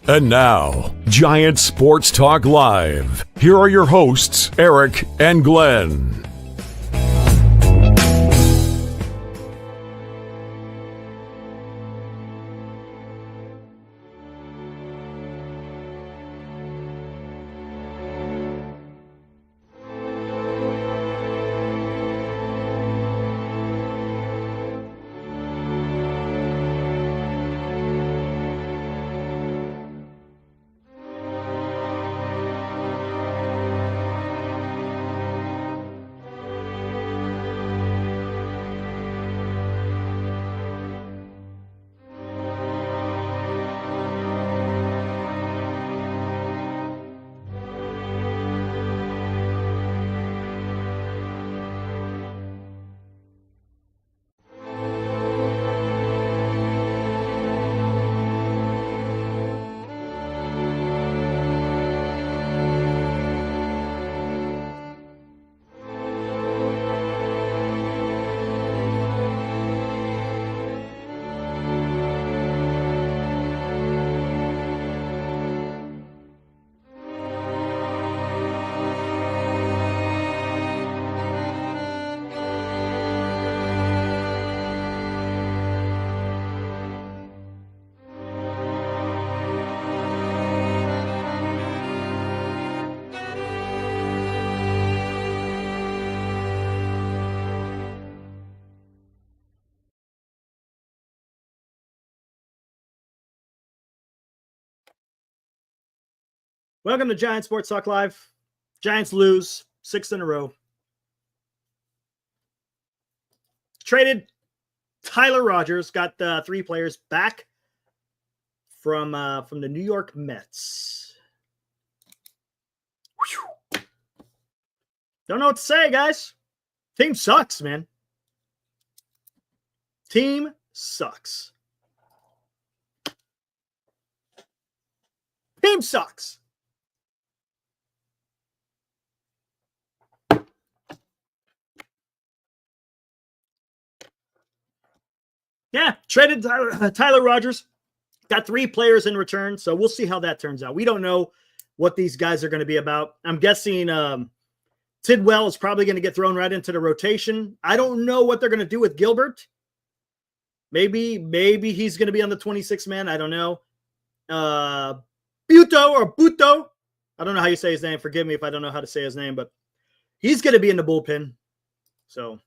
And now, Giant Sports Talk Live. Here are your hosts, Eric and Glenn. Welcome to Giant Sports Talk Live. Giants lose 6 in a row. Traded Tyler Rogers, got 3 players back from the New York Mets. Whew. Don't know what to say, guys. Team sucks, man. Team sucks. Team sucks. Yeah, traded Tyler Rogers. Got 3 players in return, so we'll see how that turns out. We don't know what these guys are going to be about. I'm guessing Tidwell is probably going to get thrown right into the rotation. I don't know what they're going to do with Gilbert. Maybe he's going to be on the 26th man. I don't know. Buto. I don't know how you say his name. Forgive me if I don't know how to say his name, but he's going to be in the bullpen. So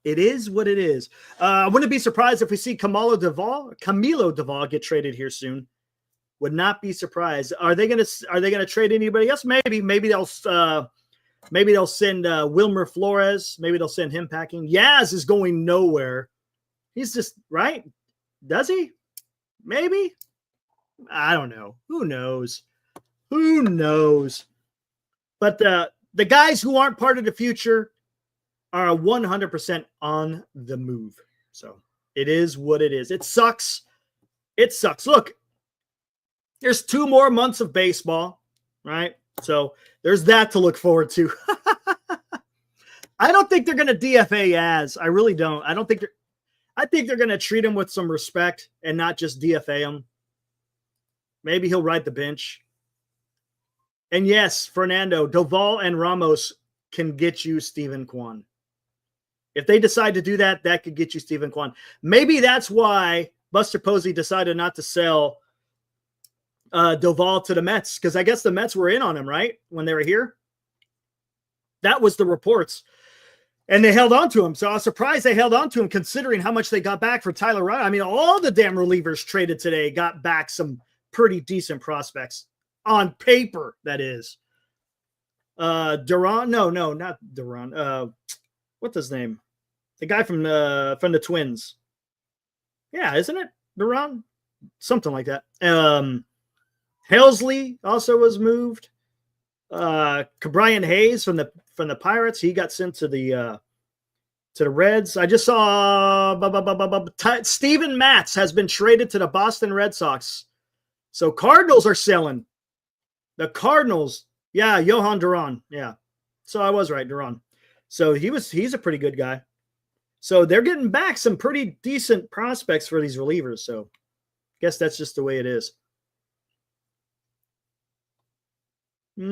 it is what it is. I wouldn't be surprised if we see Camilo Doval get traded here soon. Would not be surprised. Are they gonna trade anybody else? Maybe they'll send Wilmer Flores. Maybe they'll send him packing. Yaz is going nowhere. He's just right. Does he? Maybe. I don't know. Who knows? But the guys who aren't part of the future are 100% on the move. So it is what it is. It sucks. Look, there's 2 more months of baseball, right? So there's that to look forward to. I don't think they're going to DFA Yaz. I really don't. I think they're going to treat him with some respect and not just DFA him. Maybe he'll ride the bench. And yes, Fernando, Doval and Ramos can get you Steven Kwan. If they decide to do that, that could get you Steven Kwan. Maybe that's why Buster Posey decided not to sell Doval to the Mets, because I guess the Mets were in on him, right, when they were here. That was the reports. And they held on to him. So I was surprised they held on to him considering how much they got back for Tyler Rogers. I mean, all the damn relievers traded today got back some pretty decent prospects. On paper, that is. Duran? No, not Duran. What's his name? The guy from the Twins. Yeah, isn't it? Duran? Something like that. Helsley also was moved. Cabrian Hayes from the Pirates, he got sent to the Reds. I just saw Steven Matz has been traded to the Boston Red Sox. So Cardinals are selling. The Cardinals, yeah, Johan Duran, yeah. So I was right, Duran. So he's a pretty good guy. So they're getting back some pretty decent prospects for these relievers. So Guess that's just the way it is. You're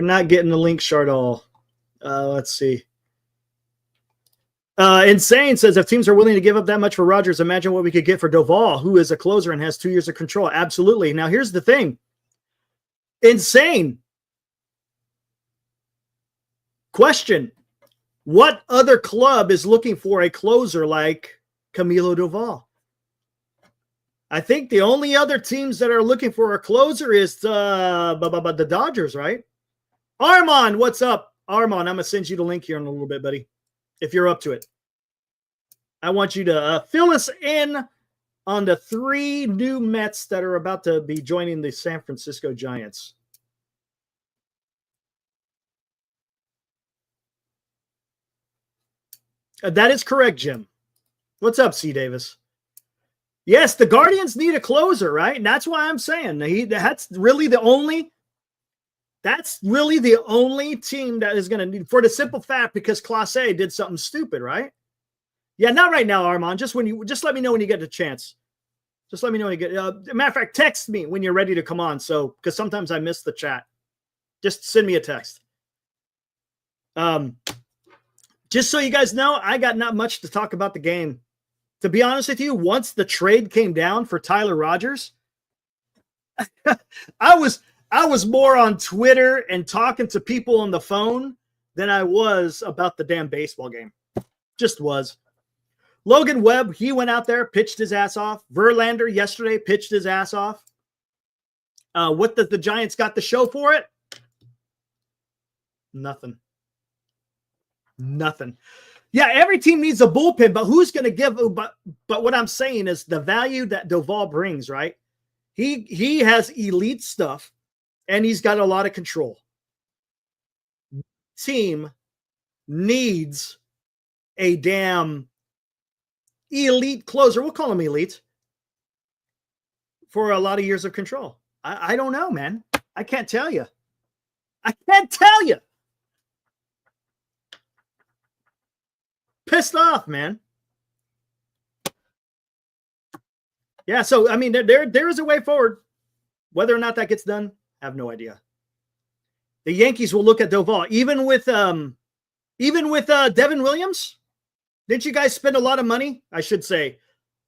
not getting the link, Chardol. Let's see. Insane says, if teams are willing to give up that much for Rodgers, imagine what we could get for Doval, who is a closer and has 2 years of control. Absolutely. Now, here's the thing. Insane. Question. What other club is looking for a closer like Camilo Doval? I think the only other teams that are looking for a closer is the Dodgers, right? Armand, what's up? Armand, I'm going to send you the link here in a little bit, buddy, if you're up to it. I want you to fill us in on the 3 new Mets that are about to be joining the San Francisco Giants. That is correct, Jim. What's up, C. Davis? Yes, the Guardians need a closer, right? And that's why I'm saying that's really the only team that is going to need, for the simple fact because Class A did something stupid, right? Yeah, not right now, Armand. Just let me know when you get the chance. Just let me know when you get. Matter of fact, text me when you're ready to come on. So, because sometimes I miss the chat, just send me a text. Just so you guys know, I got not much to talk about the game. To be honest with you, once the trade came down for Tyler Rodgers, I was more on Twitter and talking to people on the phone than I was about the damn baseball game. Just was. Logan Webb, he went out there, pitched his ass off. Verlander yesterday pitched his ass off. What the Giants got to show for it? Nothing. Yeah, every team needs a bullpen, but who's going to give? But what I'm saying is the value that Doval brings, right? He has elite stuff, and he's got a lot of control. Team needs a damn elite closer. We'll call him elite for a lot of years of control. I don't know, man. I can't tell you. Pissed off, man. Yeah, so I mean, there is a way forward. Whether or not that gets done, I have no idea. The Yankees will look at Doval, even with Devin Williams. Didn't you guys spend a lot of money? I should say,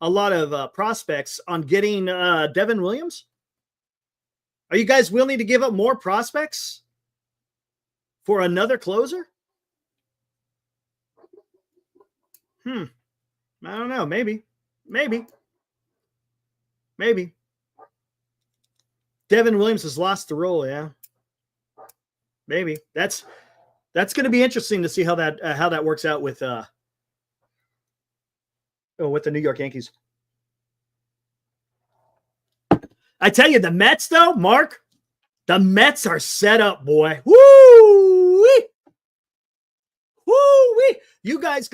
a lot of prospects on getting Devin Williams. Are you guys willing to give up more prospects for another closer? I don't know. Maybe. Devin Williams has lost the role. Yeah. Maybe that's going to be interesting to see how that works out with the New York Yankees. I tell you, the Mets though, Mark, the Mets are set up, boy. Woo-wee. You guys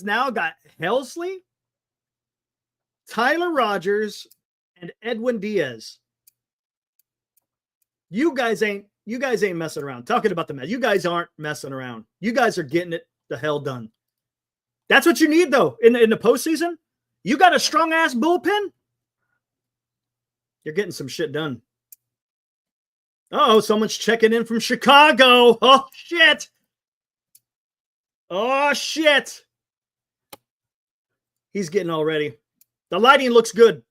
now got Helsley, Tyler Rodgers, and Edwin Diaz. You guys ain't messing around. Talking about the Mets, you guys aren't messing around. You guys are getting it the hell done. That's what you need though in the postseason. You got a strong ass bullpen. You're getting some shit done. Oh, someone's checking in from Chicago. Oh, shit. He's getting all ready. The lighting looks good.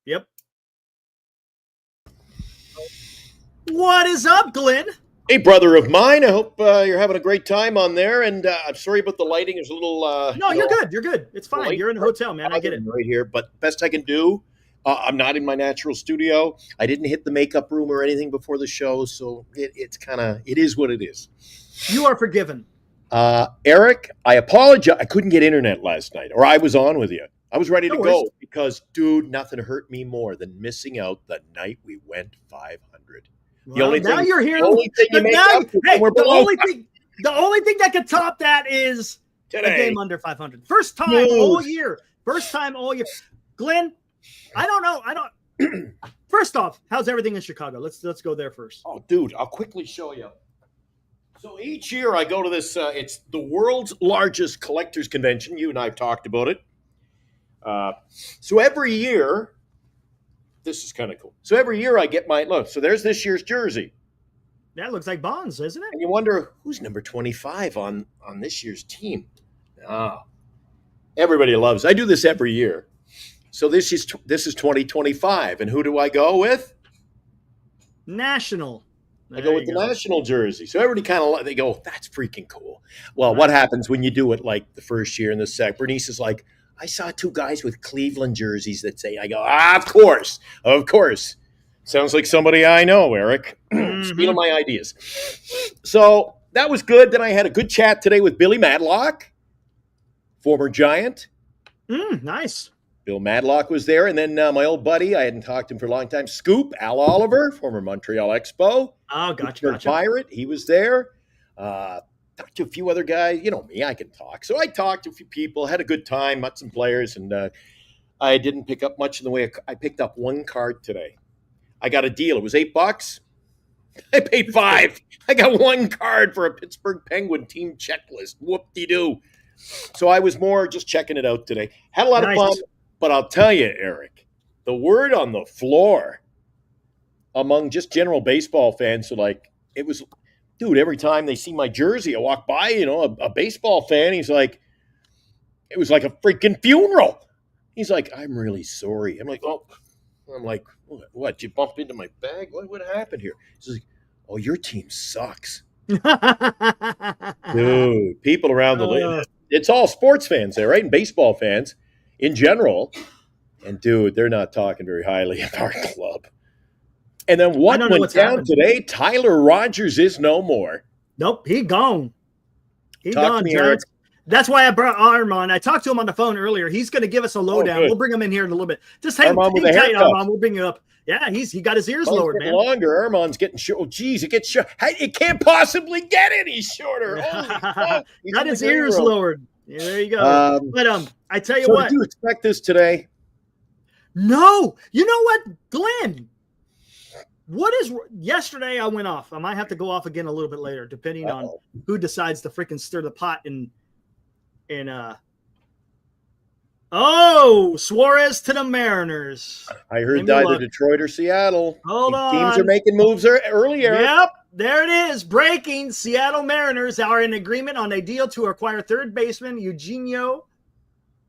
Yep. What is up, Glenn? Hey, brother of mine. I hope you're having a great time on there. And I'm sorry about the lighting. It's a little... no, you're good. You're good. It's fine. You're in a hotel, man. I get it. Right here. But best I can do. I'm not in my natural studio. I didn't hit the makeup room or anything before the show. So it is what it is. You are forgiven. Eric, I apologize. I couldn't get internet last night, or I was on with you. I was ready to go because, dude, nothing hurt me more than missing out the night we went 500. The only thing that could top that is today. A game under 500. First time all year. Glenn, I don't know. First off, how's everything in Chicago? Let's go there first. Oh, dude, I'll quickly show you. So each year I go to this. It's the world's largest collectors convention. You and I have talked about it. So every year, this is kind of cool. So every year I get my look. So there's this year's jersey, That looks like Bonds, isn't it? and you wonder who's number 25 on this year's team. Ah, everybody loves. I do this every year. So this is 2025, and who do I go with? National. I go with the national jersey. So everybody kind of they go, that's freaking cool. Well, what happens when you do it like the first year and the second? Bernice is like, I saw two guys with Cleveland jerseys that say, I go, of course. Sounds like somebody I know, Eric. Stealing my ideas. So that was good. Then I had a good chat today with Billy Madlock, former Giant. Nice. Bill Madlock was there. And then my old buddy, I hadn't talked to him for a long time, Scoop, Al Oliver, former Montreal Expo. Oh, gotcha. Pirate, he was there. Talked to a few other guys. You know me, I can talk. So I talked to a few people, had a good time, met some players, and I didn't pick up much in the way of, I picked up one card today. I got a deal. It was $8. I paid $5. I got one card for a Pittsburgh Penguin team checklist. Whoop-de-doo. So I was more just checking it out today. Had a lot of fun, but I'll tell you, Eric, the word on the floor among just general baseball fans, so like, it was, dude, every time they see my jersey, I walk by, a baseball fan, he's like, it was like a freaking funeral. He's like, I'm really sorry. I'm like, what? You bumped into my bag? What happened here? He's like, oh, your team sucks. Dude, people around the league, it's all sports fans there, right? And baseball fans in general. And, dude, they're not talking very highly of our club. And then what went down today? Tyler Rogers is no more. Nope, he gone. He gone, Giants. That's why I brought Arm on. I talked to him on the phone earlier. He's going to give us a lowdown. We'll bring him in here in a little bit. Just hang tight, Armand. We'll bring you up. Yeah, he got his ears lowered, man. Longer. Armand's getting short. Oh, geez, it gets short. It can't possibly get any shorter. Got his ears lowered. Yeah, there you go. But I tell you what. Did you expect this today? No. You know what, Glenn? Yesterday I went off. I might have to go off again a little bit later, depending on who decides to freaking stir the pot Suarez to the Mariners. I heard either Detroit or Seattle. Hold on. Teams are making moves earlier. Yep, there it is. Breaking. Seattle Mariners are in agreement on a deal to acquire third baseman Eugenio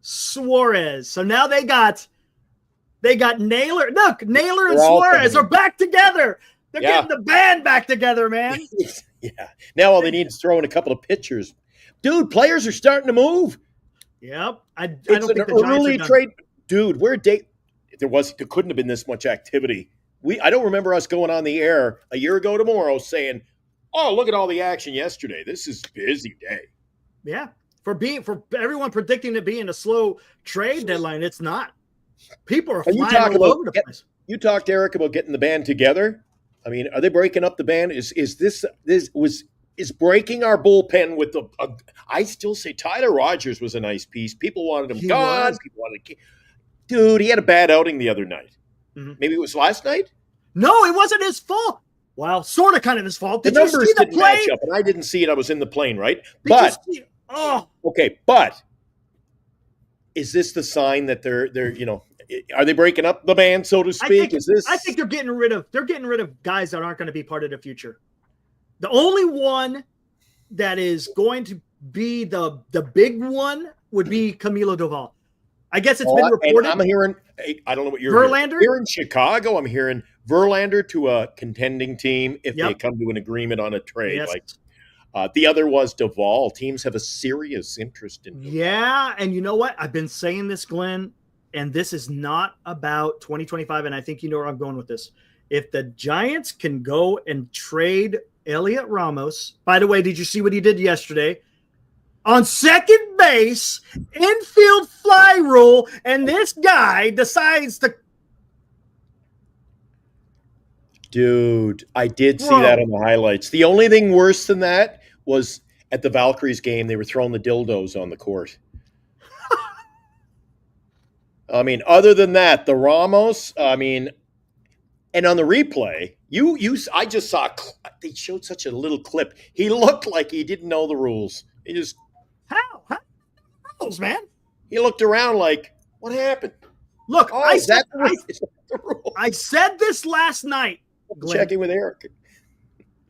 Suarez. So now they got Naylor. Look, Naylor and Suarez are back together. They're getting the band back together, man. Yeah. Now all they need is throw in a couple of pitchers. Dude, players are starting to move. Yep. I don't think the early trade. Dude, there couldn't have been this much activity. I don't remember us going on the air a year ago tomorrow saying, oh, look at all the action yesterday. This is a busy day. Yeah. For everyone predicting it being a slow trade deadline, it's not. People are flying all over the place. You talked, Eric, about getting the band together. I mean, are they breaking up the band? Is breaking our bullpen with I still say Tyler Rogers was a nice piece. People wanted him gone. Dude, he had a bad outing the other night. Mm-hmm. Maybe it was last night? No, it wasn't his fault. Well, sort of kind of his fault. The numbers didn't match up, and I didn't see it. I was in the plane, right? Okay, but is this the sign that they're are they breaking up the band, so to speak? I think they're getting rid of guys that aren't going to be part of the future. The only one that is going to be the big one would be Camilo Doval. I guess it's been reported. I'm hearing, I don't know what you're Verlander? Here in Chicago, I'm hearing Verlander to a contending team if they come to an agreement on a trade. Yes. The other was Doval. Teams have a serious interest in Doval. Yeah, and you know what? I've been saying this, Glenn, and this is not about 2025, and I think you know where I'm going with this. If the Giants can go and trade Elliot Ramos, by the way, did you see what he did yesterday? On second base, infield fly rule, and this guy decides to. Dude, I did see that on the highlights. The only thing worse than that was at the Valkyries game, they were throwing the dildos on the court. I mean, other than that, the Ramos, I mean, And on the replay, I just saw they showed such a little clip. He looked like he didn't know the rules. How rules, man? He looked around like, what happened? Look, Oh, I is said that the rule? I said this last night. Glenn. Checking with Eric.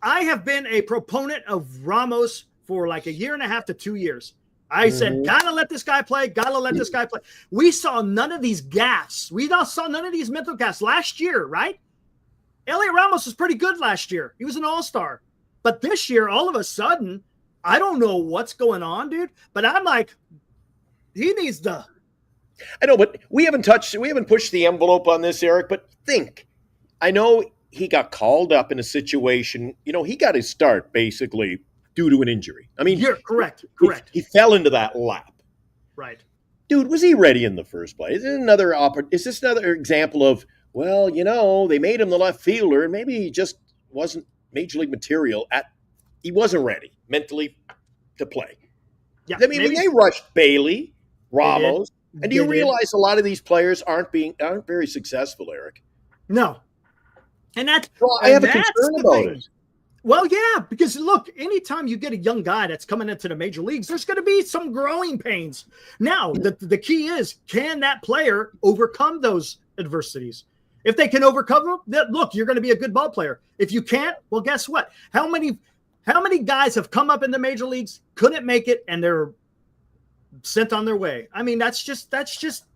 I have been a proponent of Ramos for like a year and a half to 2 years. I said, gotta let this guy play. Gotta let this guy play. We saw none of these gaffes. We saw none of these mental gaffes last year, right? Elliot Ramos was pretty good last year. He was an all-star. But this year, all of a sudden, I don't know what's going on, dude. But I'm like, he needs to. I know, but we haven't pushed the envelope on this, Eric, but think. I know he got called up in a situation, he got his start basically due to an injury. I mean, you're correct. He fell into that lap. Right. Dude, was he ready in the first place? Is this another example of, well, they made him the left fielder and maybe he just wasn't major league material he wasn't ready mentally to play. Yeah, I mean, they rushed Bailey, Ramos, and do you They realize a lot of these players aren't very successful, Eric? No. And that's I have a concern about it. Well, yeah, because look, anytime you get a young guy that's coming into the major leagues, there's going to be some growing pains. Now, the key is, can that player overcome those adversities? If they can overcome them, look, you're going to be a good ball player. If you can't, well, guess what? How many guys have come up in the major leagues, couldn't make it, and they're sent on their way? I mean, that's just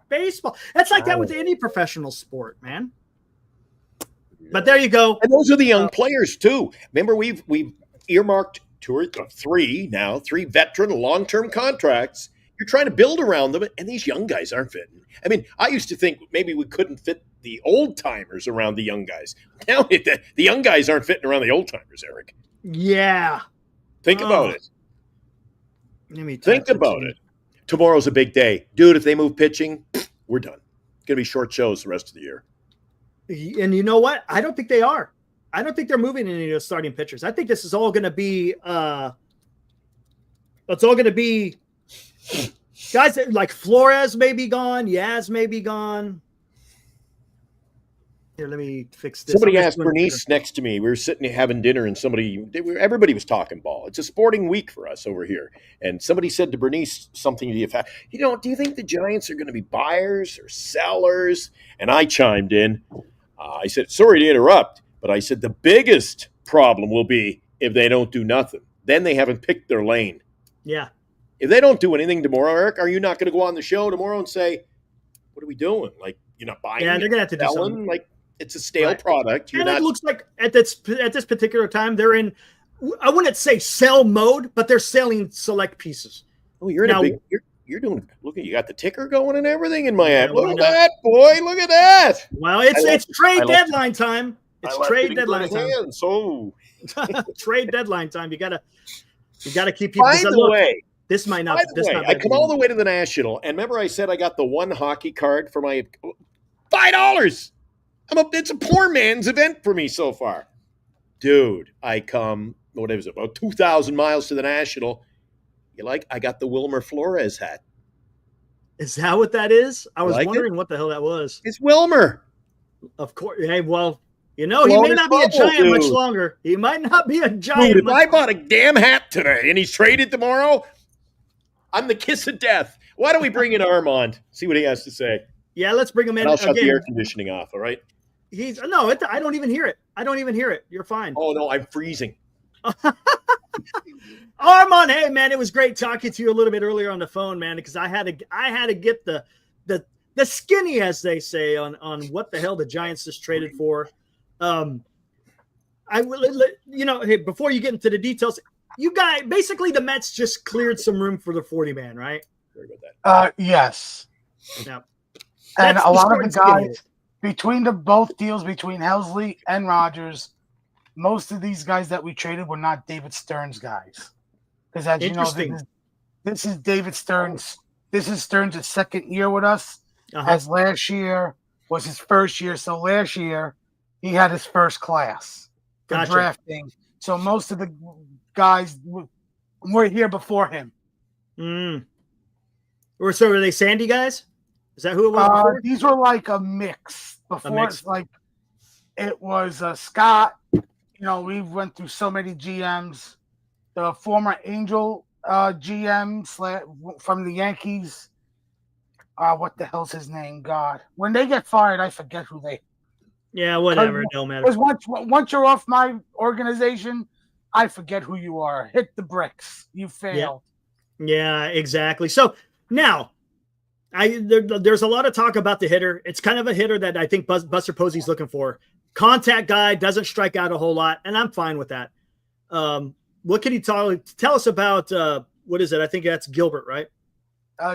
baseball. That's like that with any professional sport, man. But there you go. And those are the young players too. Remember, we've earmarked three veteran long-term contracts. You're trying to build around them, and these young guys aren't fitting. I mean, I used to think maybe we couldn't fit the old timers around the young guys. Now the young guys aren't fitting around the old timers, Eric. Yeah. Think about it. Let me think about it. Tomorrow's a big day, dude. If they move pitching, we're done. It's gonna be short shows the rest of the year. And you know what? I don't think they are. I don't think they're moving any of those starting pitchers. I think this is all going to be it's all going to be guys like Flores may be gone, Yaz may be gone. Here, let me fix this. Somebody asked Bernice next to me. We were sitting having dinner, and everybody was talking ball. It's a sporting week for us over here. And somebody said to Bernice something to the effect, do you think the Giants are going to be buyers or sellers? And I chimed in. I said, sorry to interrupt, but I said the biggest problem will be if they don't do nothing. Then they haven't picked their lane. Yeah. If they don't do anything tomorrow, Eric, are you not going to go on the show tomorrow and say, what are what are we doing? Like, you're not buying. Yeah, they're gonna have to do something. Like, it's a stale product. It looks like at this particular time they're in, I wouldn't say sell mode, but they're selling select pieces. Oh, you're in a big. You're doing. Look at you got the ticker going and everything in Miami. Look at that, boy! Look at that. Well, it's trade deadline time. It's trade deadline time. So trade deadline time. You gotta keep people. By the way, this might not. By the way, I come all the way to the National, and remember I said I got the one hockey card for my $5. It's a poor man's event for me so far, dude. I come about 2,000 miles to the National. I got the Wilmer Flores hat. Is that what that is? I was wondering it? What the hell that was. It's Wilmer. Of course. Hey, well, he may not be a giant much longer. He might not be a giant. Dude, if I bought a damn hat today and he's traded tomorrow, I'm the kiss of death. Why don't we bring in Armand? See what he has to say. Yeah, let's bring him in. And I'll shut the air conditioning off, all right? I don't even hear it. I don't even hear it. You're fine. Oh, no, I'm freezing. Armand, hey, man, it was great talking to you a little bit earlier on the phone, man, because I had to get the skinny, as they say, on what the hell the Giants just traded for. Hey, before you get into the details, you guys, basically the Mets just cleared some room for the 40-man, right? Sorry about that. Yes. Yeah. And a lot of the guys between both deals between Helsley and Rogers, most of these guys that we traded were not David Stern's guys. Because as you know, this is David Stern's. This is Stern's second year with us. As last year was his first year. So last year he had his first class for drafting. So most of the guys were here before him. So were they Sandy guys? Is that who it was? These were like a mix. Before it's like It was Scott. We went through so many GMs. The former Angel GM from the Yankees. What the hell's his name? God. When they get fired, I forget who they. Yeah, whatever. No matter. Because once you're off my organization, I forget who you are. Hit the bricks. You failed. Yeah, exactly. So now, there's a lot of talk about the hitter. It's kind of a hitter that I think Buster Posey's looking for. Contact guy, doesn't strike out a whole lot, and I'm fine with that. What can you tell us about, what is it? I think that's Gilbert, right?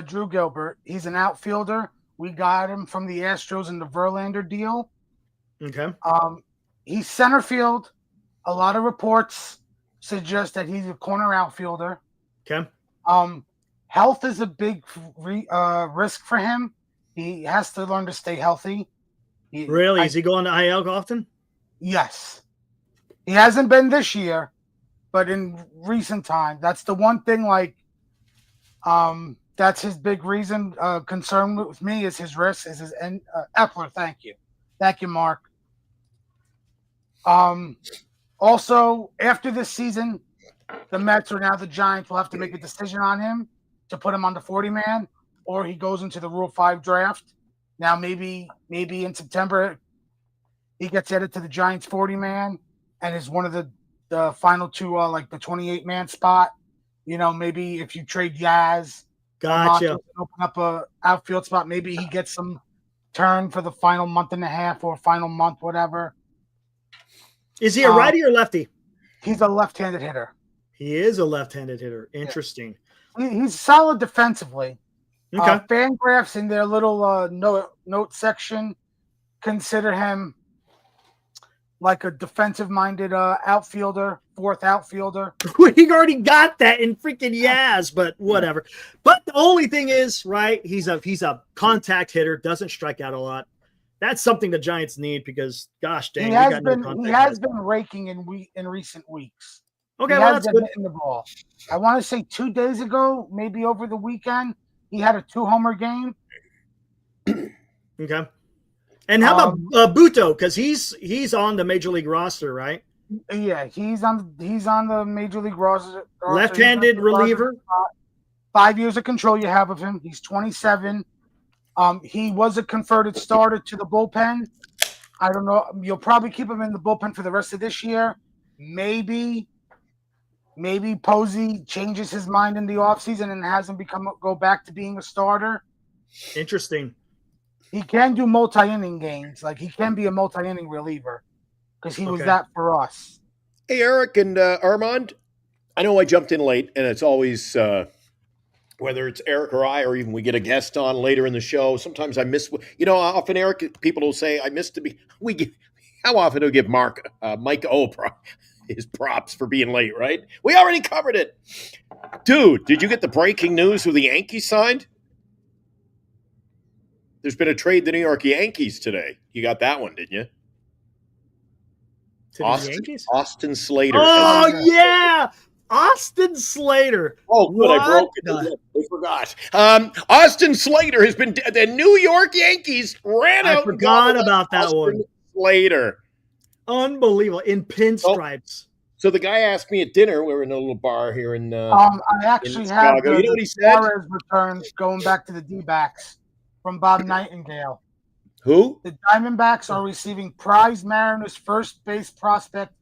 Drew Gilbert. He's an outfielder. We got him from the Astros in the Verlander deal. Okay. He's center field. A lot of reports suggest that he's a corner outfielder. Okay. Health is a big risk for him. He has to learn to stay healthy. Really? Is he going to IL often? Yes. He hasn't been this year, but in recent time, that's the one thing. That's his big reason. Concern with me is his wrist. Is his Epler? Thank you, Mark. Also, after this season, the Mets or now the Giants will have to make a decision on him to put him on the 40-man, or he goes into the Rule 5 draft. Now, maybe in September, he gets added to the Giants 40-man and is one of the final two, like the 28-man spot. Maybe if you trade Yaz, gotcha, open up a outfield spot. Maybe he gets some turn for the final month and a half or final month, whatever. Is he a righty or lefty? He's a left-handed hitter. He is a left-handed hitter. Interesting. Yeah. He's solid defensively. Okay. Fangraphs in their little note section consider him like a defensive-minded outfielder, fourth outfielder. We already got that in freaking Yaz, but whatever. But the only thing is, right, he's a contact hitter, doesn't strike out a lot. That's something the Giants need because, gosh dang, he has been raking in recent weeks. Okay, he well, has that's been good. hitting the ball. I want to say 2 days ago, maybe over the weekend, he had a 2-homer game. Okay. And how about Buto? Because he's on the major league roster, right? Yeah, he's on the major league roster. Left-handed reliever. 5 years of control you have of him. He's 27. He was a converted starter to the bullpen. I don't know. You'll probably keep him in the bullpen for the rest of this year. Maybe Posey changes his mind in the offseason and has him go back to being a starter. Interesting. He can do multi-inning games. Like, he can be a multi-inning reliever because he was that for us. Hey, Eric and Armand, I know I jumped in late, and it's always whether it's Eric or I, or even we get a guest on later in the show. Sometimes I miss. Often Eric, people will say I missed to be. How often do we give Mike O his props for being late? Right? We already covered it, dude. Did you get the breaking news who the Yankees signed? There's been a trade to New York Yankees today. You got that one, didn't you? Austin Slater. Oh, yeah. Austin Slater. Oh, good. I broke it. I forgot. Austin Slater has been – the New York Yankees ran out. I forgot about that one. Slater. Unbelievable. In pinstripes. So the guy asked me at dinner. We were in a little bar here in I actually have you know what he said? Return going back to the D-backs from Bob Nightingale. Who? The Diamondbacks are receiving prize Mariners first base prospect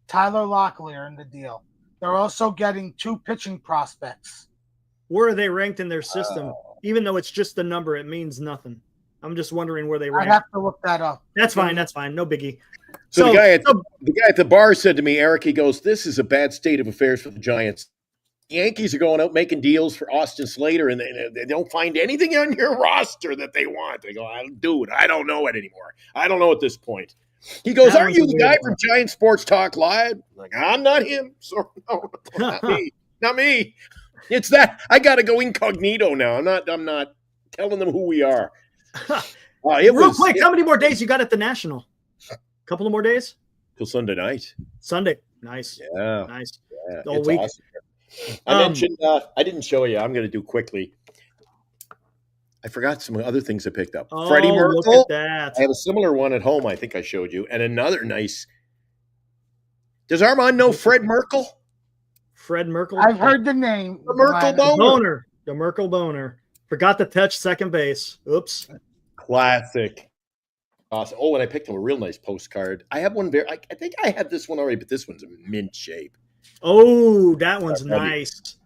Tyler Locklear in the deal. They're also getting 2 pitching prospects. Where are they ranked in their system? Even though it's just a number, it means nothing. I'm just wondering where they rank. I have to look that up. That's fine. No biggie. So the guy at the bar said to me, Eric, he goes, "This is a bad state of affairs for the Giants. Yankees are going out making deals for Austin Slater, and they don't find anything on your roster that they want." They go, "Dude, I don't know it anymore. I don't know at this point." He goes, "Aren't you the guy from Giant Sports Talk Live?" I'm like, I'm not him. So no, not me. Not me. It's that I got to go incognito now. I'm not telling them who we are. Real quick, how many more days you got at the National? A couple of more days? Till Sunday night. Sunday. Nice. Yeah. Nice. Yeah, all week. Awesome. I mentioned, I didn't show you. I'm going to do quickly. I forgot some other things I picked up. Oh, Freddie look Merkel. at that. I have a similar one at home. I think I showed you, and another nice. Does Armand know Fred Merkel? Fred Merkel. I've heard the name. The Merkel but- boner. The Merkel boner. Forgot to touch second base. Oops. Classic. Awesome. Oh, and I picked him a real nice postcard. I have one I think I had this one already, but this one's in mint shape. Oh, that one's nice.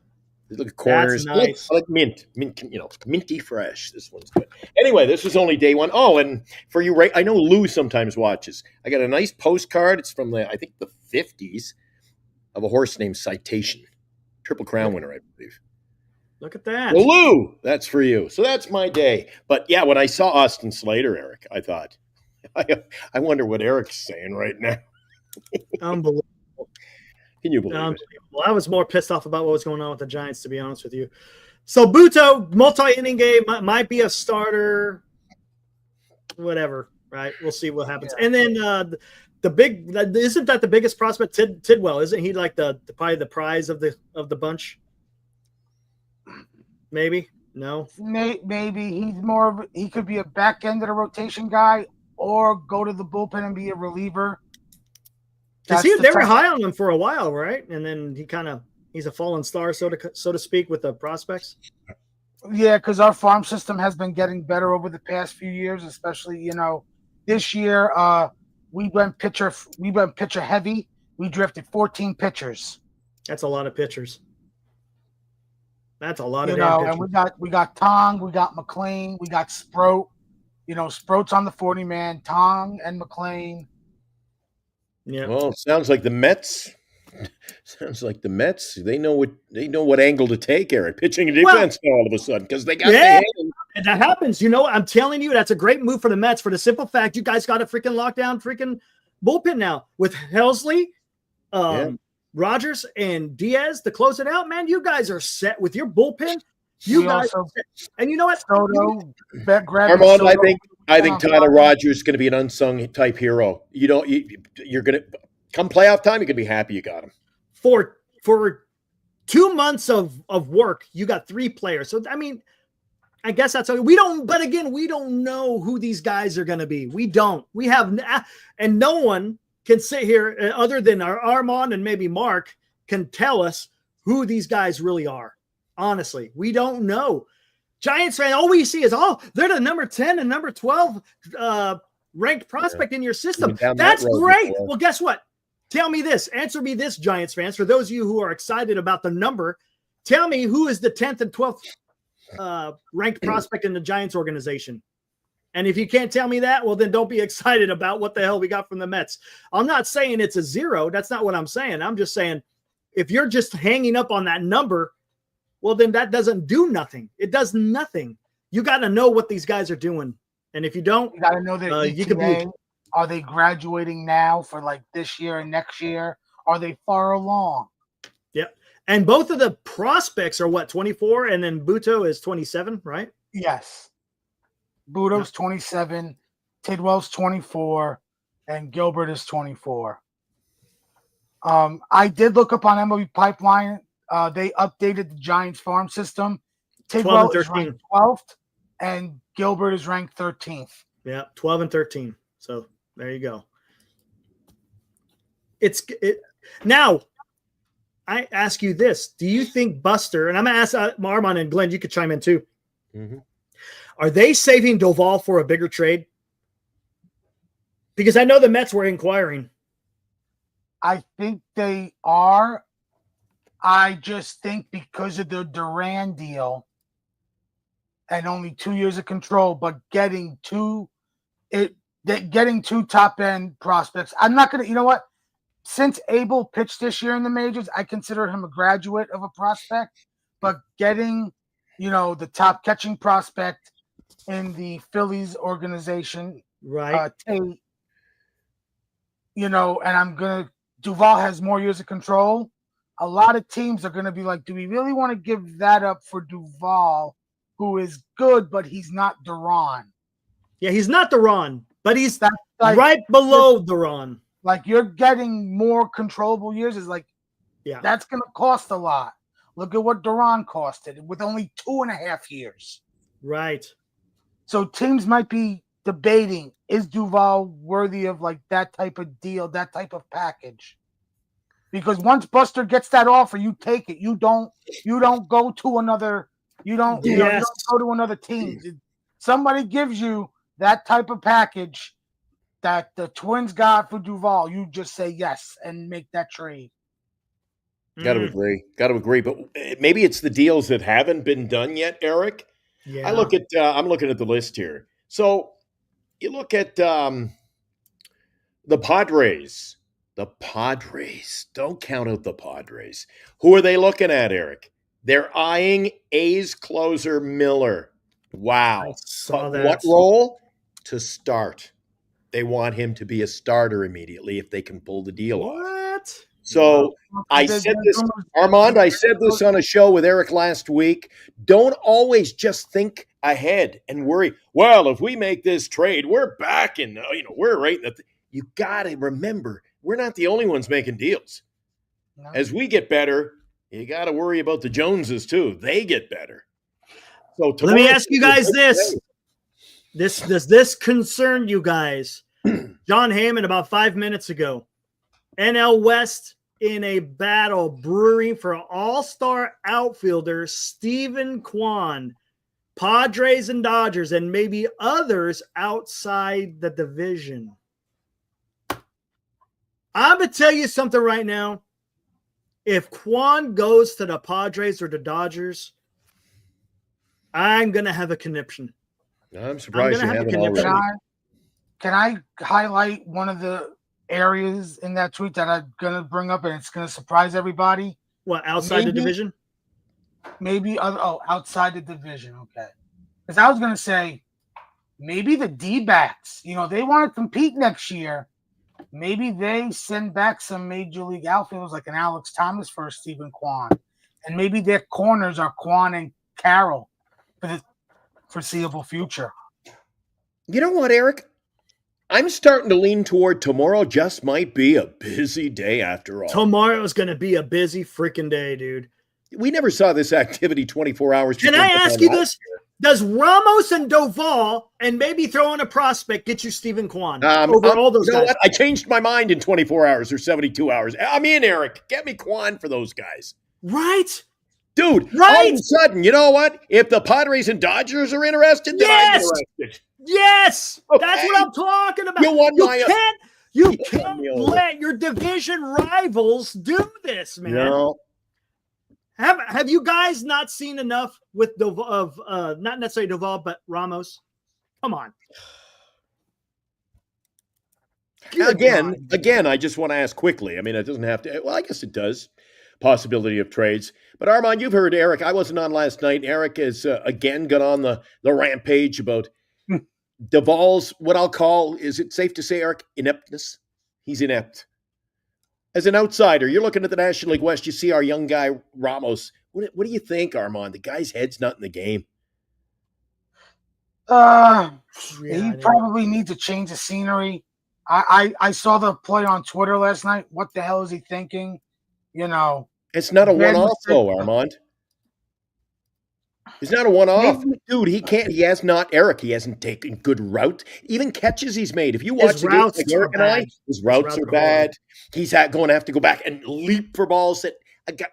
Look at corners. That's nice. I like mint, minty fresh. This one's good. Anyway, this was only day one. Oh, and for you, I know Lou sometimes watches. I got a nice postcard. It's from I think the 50s of a horse named Citation. Triple Crown winner, I believe. Look at that. Well, Lou, that's for you. So that's my day. But yeah, when I saw Austin Slater, Eric, I thought, I wonder what Eric's saying right now. Unbelievable. Can you believe it? Well, I was more pissed off about what was going on with the Giants, to be honest with you. So Buto, multi-inning game, might be a starter, whatever, right? We'll see what happens. Yeah. And then isn't that the biggest prospect, Tidwell? Isn't he like probably the prize of the bunch? Maybe. No. Maybe he could be a back end of the rotation guy or go to the bullpen and be a reliever. Because they were high on him for a while, right? And then he's a fallen star, so to speak, with the prospects. Yeah, because our farm system has been getting better over the past few years, especially this year. We went pitcher heavy. We drafted 14 pitchers. That's a lot of pitchers. That's a lot of pitchers. And we got Tong, we got McLean, we got Sproat. Sproat's on the 40-man. Tong and McLean. Yeah. Well, sounds like the Mets. They know what angle to take, Eric. Pitching and defense all of a sudden because they got and that happens. I'm telling you, that's a great move for the Mets for the simple fact you guys got a freaking lockdown freaking bullpen now with Helsley, Rogers, and Diaz to close it out. Man, you guys are set with your bullpen. And you know what? Armand, I think Tyler Rogers is going to be an unsung type hero. You're going to come playoff time. You're going to be happy you got him. For 2 months of work, you got 3 players. So I mean, I guess that's we don't. But again, we don't know who these guys are going to be. We don't. We have, and no one can sit here other than our Armand and maybe Mark can tell us who these guys really are. Honestly, we don't know. Giants fan, all we see is, they're the number 10 and number 12 ranked prospect in your system. That's great. Well, guess what? Tell me this. Answer me this, Giants fans. For those of you who are excited about the number, tell me who is the 10th and 12th ranked prospect in the Giants organization. And if you can't tell me that, well, then don't be excited about what the hell we got from the Mets. I'm not saying it's a 0. That's not what I'm saying. I'm just saying if you're just hanging up on that number, well, then that doesn't do nothing. It does nothing. You got to know what these guys are doing. And if you don't, you got to know that are they graduating now for like this year and next year? Are they far along? Yep. And both of the prospects are 24, and then Buto is 27, right? Yes. Buto's 27, Tidwell's 24, and Gilbert is 24. I did look up on MLB Pipeline. They updated the Giants farm system. Tidwell is ranked 12th, and Gilbert is ranked 13th. Yeah, 12 and 13. So there you go. Now, I ask you this. Do you think Buster, and I'm going to ask Armand and Glenn, you could chime in too. Mm-hmm. Are they saving Doval for a bigger trade? Because I know the Mets were inquiring. I think they are. I just think because of the Duran deal and only 2 years of control, but getting two top end prospects. I'm not going to, you know what? Since Abel pitched this year in the majors, I consider him a graduate of a prospect, but getting, the top catching prospect in the Phillies organization, right? Tate, and Doval has more years of control. A lot of teams are going to be like, do we really want to give that up for Doval, who is good, but he's not Duran? Yeah, he's not Duran, but he's right below Duran. Like, you're getting more controllable years. Is like, that's going to cost a lot. Look at what Duran costed with only 2.5 years. Right. So teams might be debating, is Doval worthy of like that type of deal, that type of package? Because once Buster gets that offer, you take it. You don't go to another. You don't go to another team. Somebody gives you that type of package that the Twins got for Doval. You just say yes and make that trade. Got to agree. But maybe it's the deals that haven't been done yet, Eric. Yeah. I'm looking at the list here. So you look at the Padres. The Padres. Don't count out the Padres. Who are they looking at, Eric? They're eyeing A's closer Miller. Wow. I saw that. What role? To start. They want him to be a starter immediately if they can pull the deal off. What? So I said this, Armand, I said this on a show with Eric last week. Don't always just think ahead and worry, well, if we make this trade, we're back in, we're right. You got to remember, we're not the only ones making deals. No. As we get better, you got to worry about the Joneses too. They get better. So let me ask you guys this. Does this concern you guys? John Hammond about 5 minutes ago. NL West in a battle brewing for all-star outfielder Stephen Kwan, Padres and Dodgers, and maybe others outside the division. I'm going to tell you something right now. If Kwan goes to the Padres or the Dodgers, I'm going to have a conniption. I'm surprised you haven't already. Can I highlight one of the areas in that tweet that I'm going to bring up, and it's going to surprise everybody? What, outside the division? Maybe, outside the division, okay. Because I was going to say, maybe the D-backs, they want to compete next year. Maybe they send back some major league outfielders like an Alex Thomas for Stephen Kwan. And maybe their corners are Kwan and Carroll for the foreseeable future. You know what, Eric? I'm starting to lean toward tomorrow just might be a busy day after all. Tomorrow's going to be a busy freaking day, dude. We never saw this activity 24 hours. Can I ask you this? Does Ramos and Doval and maybe throw in a prospect get you Stephen Kwan over all those guys? What? I changed my mind in 24 hours or 72 hours. I'm in, Eric. Get me Kwan for those guys. Right? Dude, all of a sudden, you know what? If the Padres and Dodgers are interested, then I'm interested. Yes! Okay. That's what I'm talking about. You can't let your division rivals do this, man. No. Have you guys not seen enough with Doval, not necessarily Doval, but Ramos? Come on. Again, I just want to ask quickly. I mean, it doesn't have to. Well, I guess it does. Possibility of trades. But Armand, you've heard Eric. I wasn't on last night. Eric has again got on the rampage about Doval's, what I'll call, is it safe to say, Eric, ineptness? He's inept. As an outsider, you're looking at the National League West, you see our young guy, Ramos. What do you think, Armand? The guy's head's not in the game. He probably needs to change the scenery. I saw the play on Twitter last night. What the hell is he thinking? It's not a one-off, though, Armand. It's not a one-off. Dude, he hasn't taken good route. Even catches he's made. If you watch the game like Eric and I, his routes are bad. He's going to have to go back and leap for balls that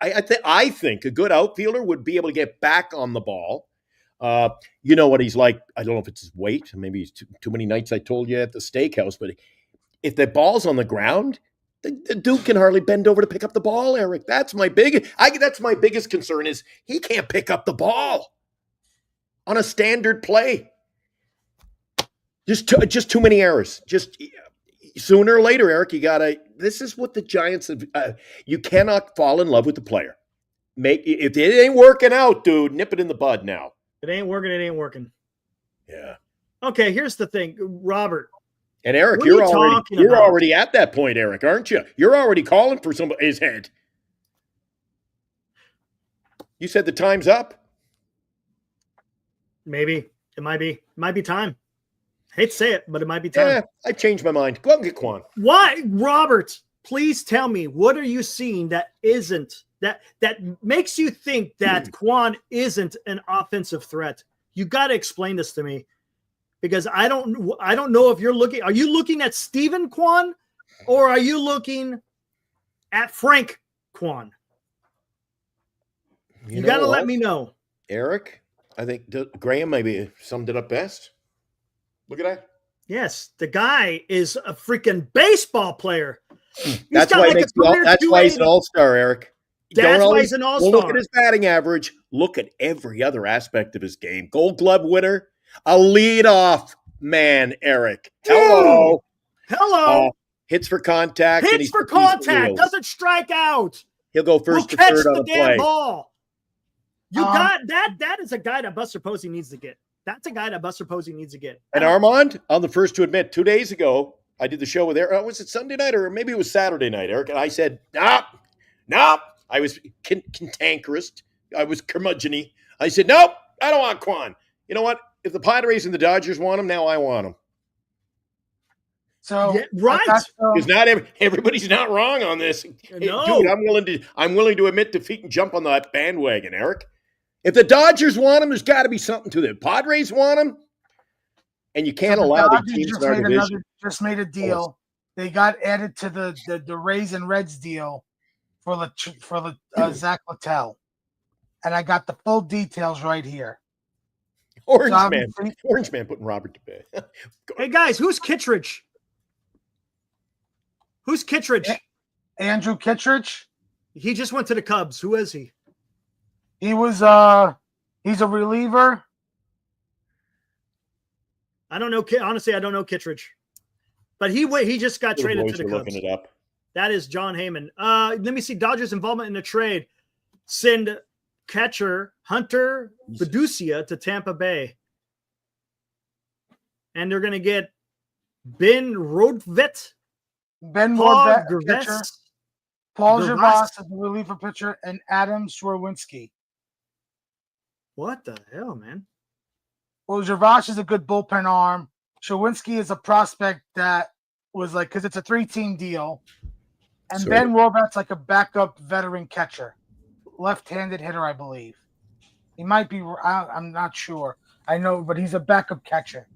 I think a good outfielder would be able to get back on the ball. You know what he's like. I don't know if it's his weight. Maybe it's too many nights I told you at the steakhouse. But if the ball's on the ground, the dude can hardly bend over to pick up the ball, Eric. That's my biggest concern is he can't pick up the ball on a standard play. Just too many errors. Just sooner or later, Eric, this is what the Giants have. You cannot fall in love with the player. If it ain't working out, dude, nip it in the bud now. It ain't working. It ain't working. Yeah. Okay, here's the thing, Robert. And Eric, you're already at that point, Eric, aren't you? You're already calling for his head. You said the time's up. Maybe. It might be time. I hate to say it, but it might be time. Yeah, I changed my mind. Go out and get Kwan. Why, Robert? Please tell me, what are you seeing that makes you think that Kwan isn't an offensive threat? You got to explain this to me. because I don't know if you're looking. Are you looking at Stephen Kwan, or are you looking at Frank Kwan? You got to let me know. Eric, I think Graham maybe summed it up best. Look at that. Yes, the guy is a freaking baseball player. That's why he's an all-star, Eric. That's why he's an all-star. Don't look at his batting average. Look at every other aspect of his game. Gold Glove winner, a leadoff man, Eric. Hello. Hits for contact. Hits for contact. Doesn't strike out. He'll go first to third on a play. Ball. You got that. That is a guy that Buster Posey needs to get. That's a guy that Buster Posey needs to get. And Armand, I'm the first to admit, 2 days ago, I did the show with Eric. Was it Sunday night or maybe it was Saturday night, Eric? And I said, nope. I was cantankerous. I was curmudgeon-y. I said, nope, I don't want Kwan. You know what? If the Padres and the Dodgers want him, now I want him. So yeah, right, because not everybody's not wrong on this. No. Dude, I'm willing to admit defeat and jump on that bandwagon, Eric. If the Dodgers want him, there's got to be something to it. Padres want him, and you can't allow the teams in our division. Just made a deal. They got added to the Rays and Reds deal for Zach Littell, and I got the full details right here. Orange man putting Robert to bed. Hey guys, who's Kittredge? Who's Kittredge? Andrew Kittredge. He just went to the Cubs. Who is he? He was he's a reliever. I don't know. Honestly, I don't know Kittredge. But he just got traded to the Cubs. Looking it up. That is John Heyman. Let me see. Dodgers' involvement in the trade. Send catcher Hunter Beducia to Tampa Bay. And they're going to get Ben Rodvet. Pitcher. Paul Gervas is the reliever pitcher, and Adam Swerwinski. What the hell, man? Well, Gervas is a good bullpen arm. Sherwinski is a prospect that was like, because it's a 3-team deal. And Ben Robat's like a backup veteran catcher. Left-handed hitter, I believe. He might be, I'm not sure. I know, but he's a backup catcher.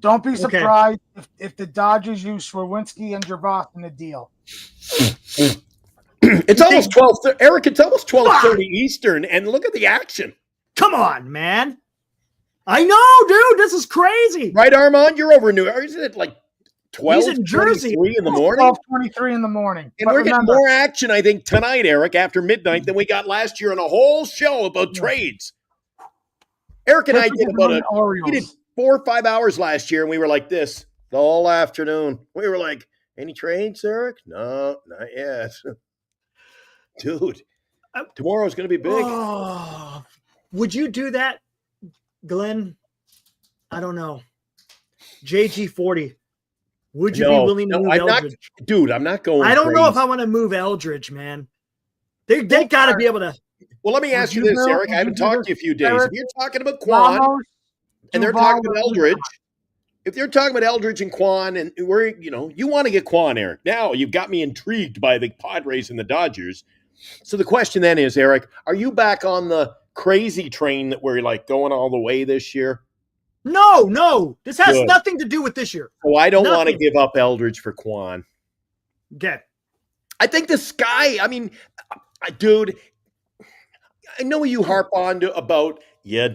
Don't be surprised if the Dodgers use Swerwinski and Gervas in the deal. It's almost 12. Eric, it's almost 12:30 Eastern, and look at the action. Come on, man. I know, dude. This is crazy. Right, Armand? You're over in New York. Isn't it like 12? He's in Jersey. In the morning? 12:23 in the morning. And we're getting more action, I think, tonight, Eric, after midnight than we got last year on a whole show about trades. Eric and I did we did 4 or 5 hours last year, and we were like this the whole afternoon. We were like, any trades, Eric? No, not yet. Dude, tomorrow's going to be big. Oh, would you do that, Glenn? I don't know. JG40. Would you be willing to move Eldridge? I'm not going I don't crazy. know if I want to move Eldridge, man. They got to be able to. Well, let me ask you this, Eric. I haven't talked to you a few days. If you're talking about Kwan and they're talking about Eldridge, if they're talking about Eldridge and Kwan, and you want to get Kwan, Eric. Now you've got me intrigued by the Padres and the Dodgers. So the question then is, Eric, are you back on the crazy train that we're like going all the way this year? No. This has nothing to do with this year. Oh, I don't want to give up Eldridge for Kwan. Okay. I think the sky, dude, I know you harp on about you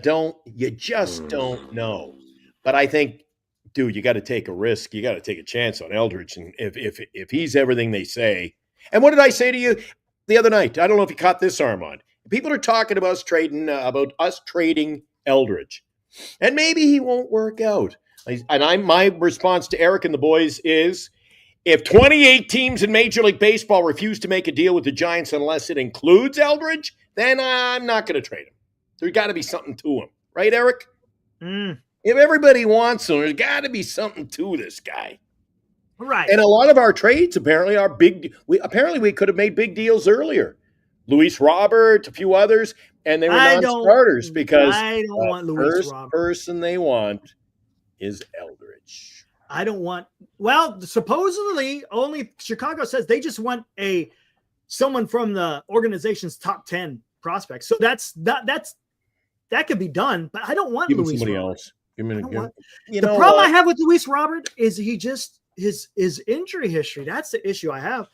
just don't know. But I think, dude, you got to take a risk. You got to take a chance on Eldridge. And if he's everything they say. And what did I say to you the other night? I don't know if you caught this, Armand. People are talking about us trading Eldridge. And maybe he won't work out. And my response to Eric and the boys is, if 28 teams in Major League Baseball refuse to make a deal with the Giants unless it includes Eldridge, then I'm not going to trade him. There's got to be something to him. Right, Eric? If everybody wants him, there's got to be something to this guy. Right. And a lot of our trades apparently are big. We could have made big deals earlier. Luis Robert, a few others, and they were non-starters because I don't want Luis Robert. The first person they want is Eldridge. I don't want. Well, supposedly only Chicago says they just want someone from the organization's top 10 prospects. So that could be done, but I don't want Luis somebody Robert. else. Give me the problem I have with Luis Robert is he just his injury history. That's the issue I have.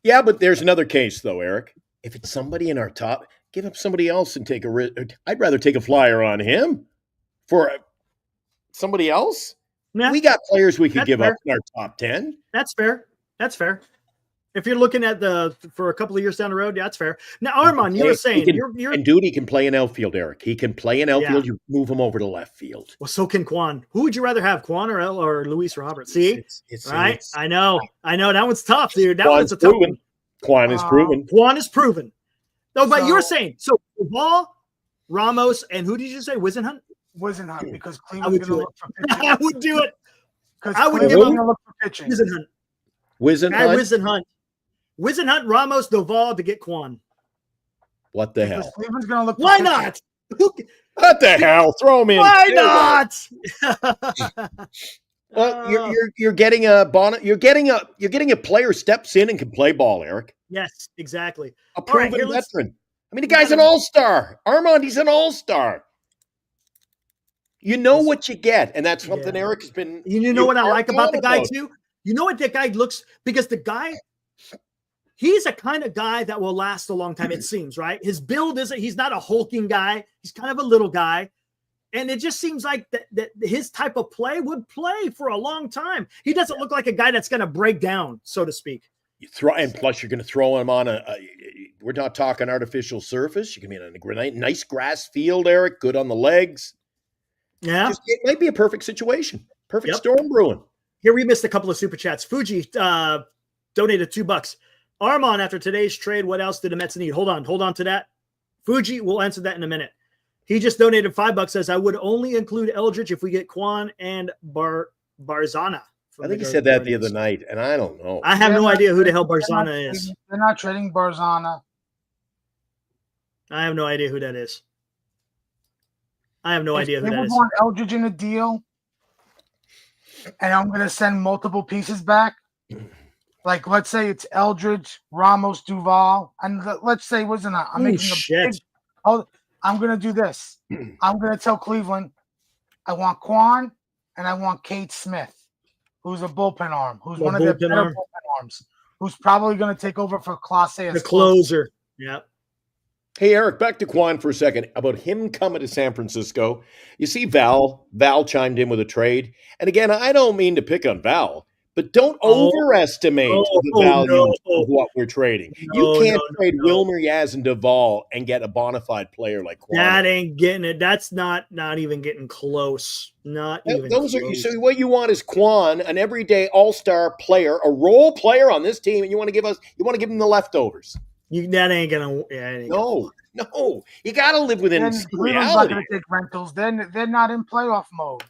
Yeah, but there's another case though, Eric. If it's somebody in our top, give up somebody else and take a risk. I'd rather take a flyer on him for somebody else. Yeah, we got players we could give fair. up in our top 10. That's fair. That's fair. If you're looking at for a couple of years down the road, yeah, that's fair. Now, Armand, you were saying and Duty can play in outfield, Eric. He can play in outfield. Yeah. You move him over to left field. Well, so can Kwan. Who would you rather have, Kwan or Luis Robert? See, right? I know. That one's tough, dude. That one's a tough one. Kwan is proven. Kwan is proven. No, but you were saying so. Doval, Ramos, and who did you say? Whisenhunt. Whisenhunt, because Cleveland's going to look for pitching. I would do it. Because I would give him a look for pitching. Whisenhunt. Whisenhunt, Ramos, Doval to get Kwan. What the hell? Cleveland's going to look for Why pitching. not? What the hell? Throw him in. Why not? Well, you're getting a bonnet. You're getting a player steps in and can play ball, Eric. Yes, exactly. A proven veteran. I mean, the guy's an all-star. Armand, he's an all-star. You know what you get, and that's something Eric has been. You know what I like about the guy too? You know what that guy looks, because the guy, he's a kind of guy that will last a long time, it seems, right? His build he's not a hulking guy. He's kind of a little guy. And it just seems like that his type of play would play for a long time. He doesn't look like a guy that's going to break down, so to speak. And plus you're going to throw him on we're not talking artificial surface. You can be in a nice grass field, Eric, good on the legs. Yeah. It might be a perfect situation. Perfect storm brewing. Here we missed a couple of super chats. Fuji donated $2. Armand, after today's trade, what else did the Mets need? Hold on to that. Fuji, we'll answer that in a minute. He just donated $5. Says, I would only include Eldridge if we get Kwan and Barzana. I think he said that the other night, and I don't know. I have no idea who the hell Barzana is. They're not trading Barzana. I have no idea who that is. I have no idea who that is. They would want Eldridge in a deal, and I'm going to send multiple pieces back. Like, let's say it's Eldridge, Ramos, Doval, and let's say I'm making shit. I'm going to do this. I'm going to tell Cleveland, I want Kwan and I want Cade Smith, who's a bullpen arm, who's one of their better bullpen arms, who's probably going to take over for Clase as the closer. Yeah. Hey, Eric, back to Kwan for a second. About him coming to San Francisco. You see Val chimed in with a trade. And again, I don't mean to pick on Val, but don't overestimate the value of what we're trading. You can't trade Wilmer, Yaz, and Doval and get a bona fide player like Kwan. That ain't getting it. That's not even getting close. Not even those close. So what you want is Kwan, an everyday all-star player, a role player on this team, and you want to give him the leftovers. That ain't gonna. No. You got to live within reality. Not going to take rentals. They're not in playoff mode.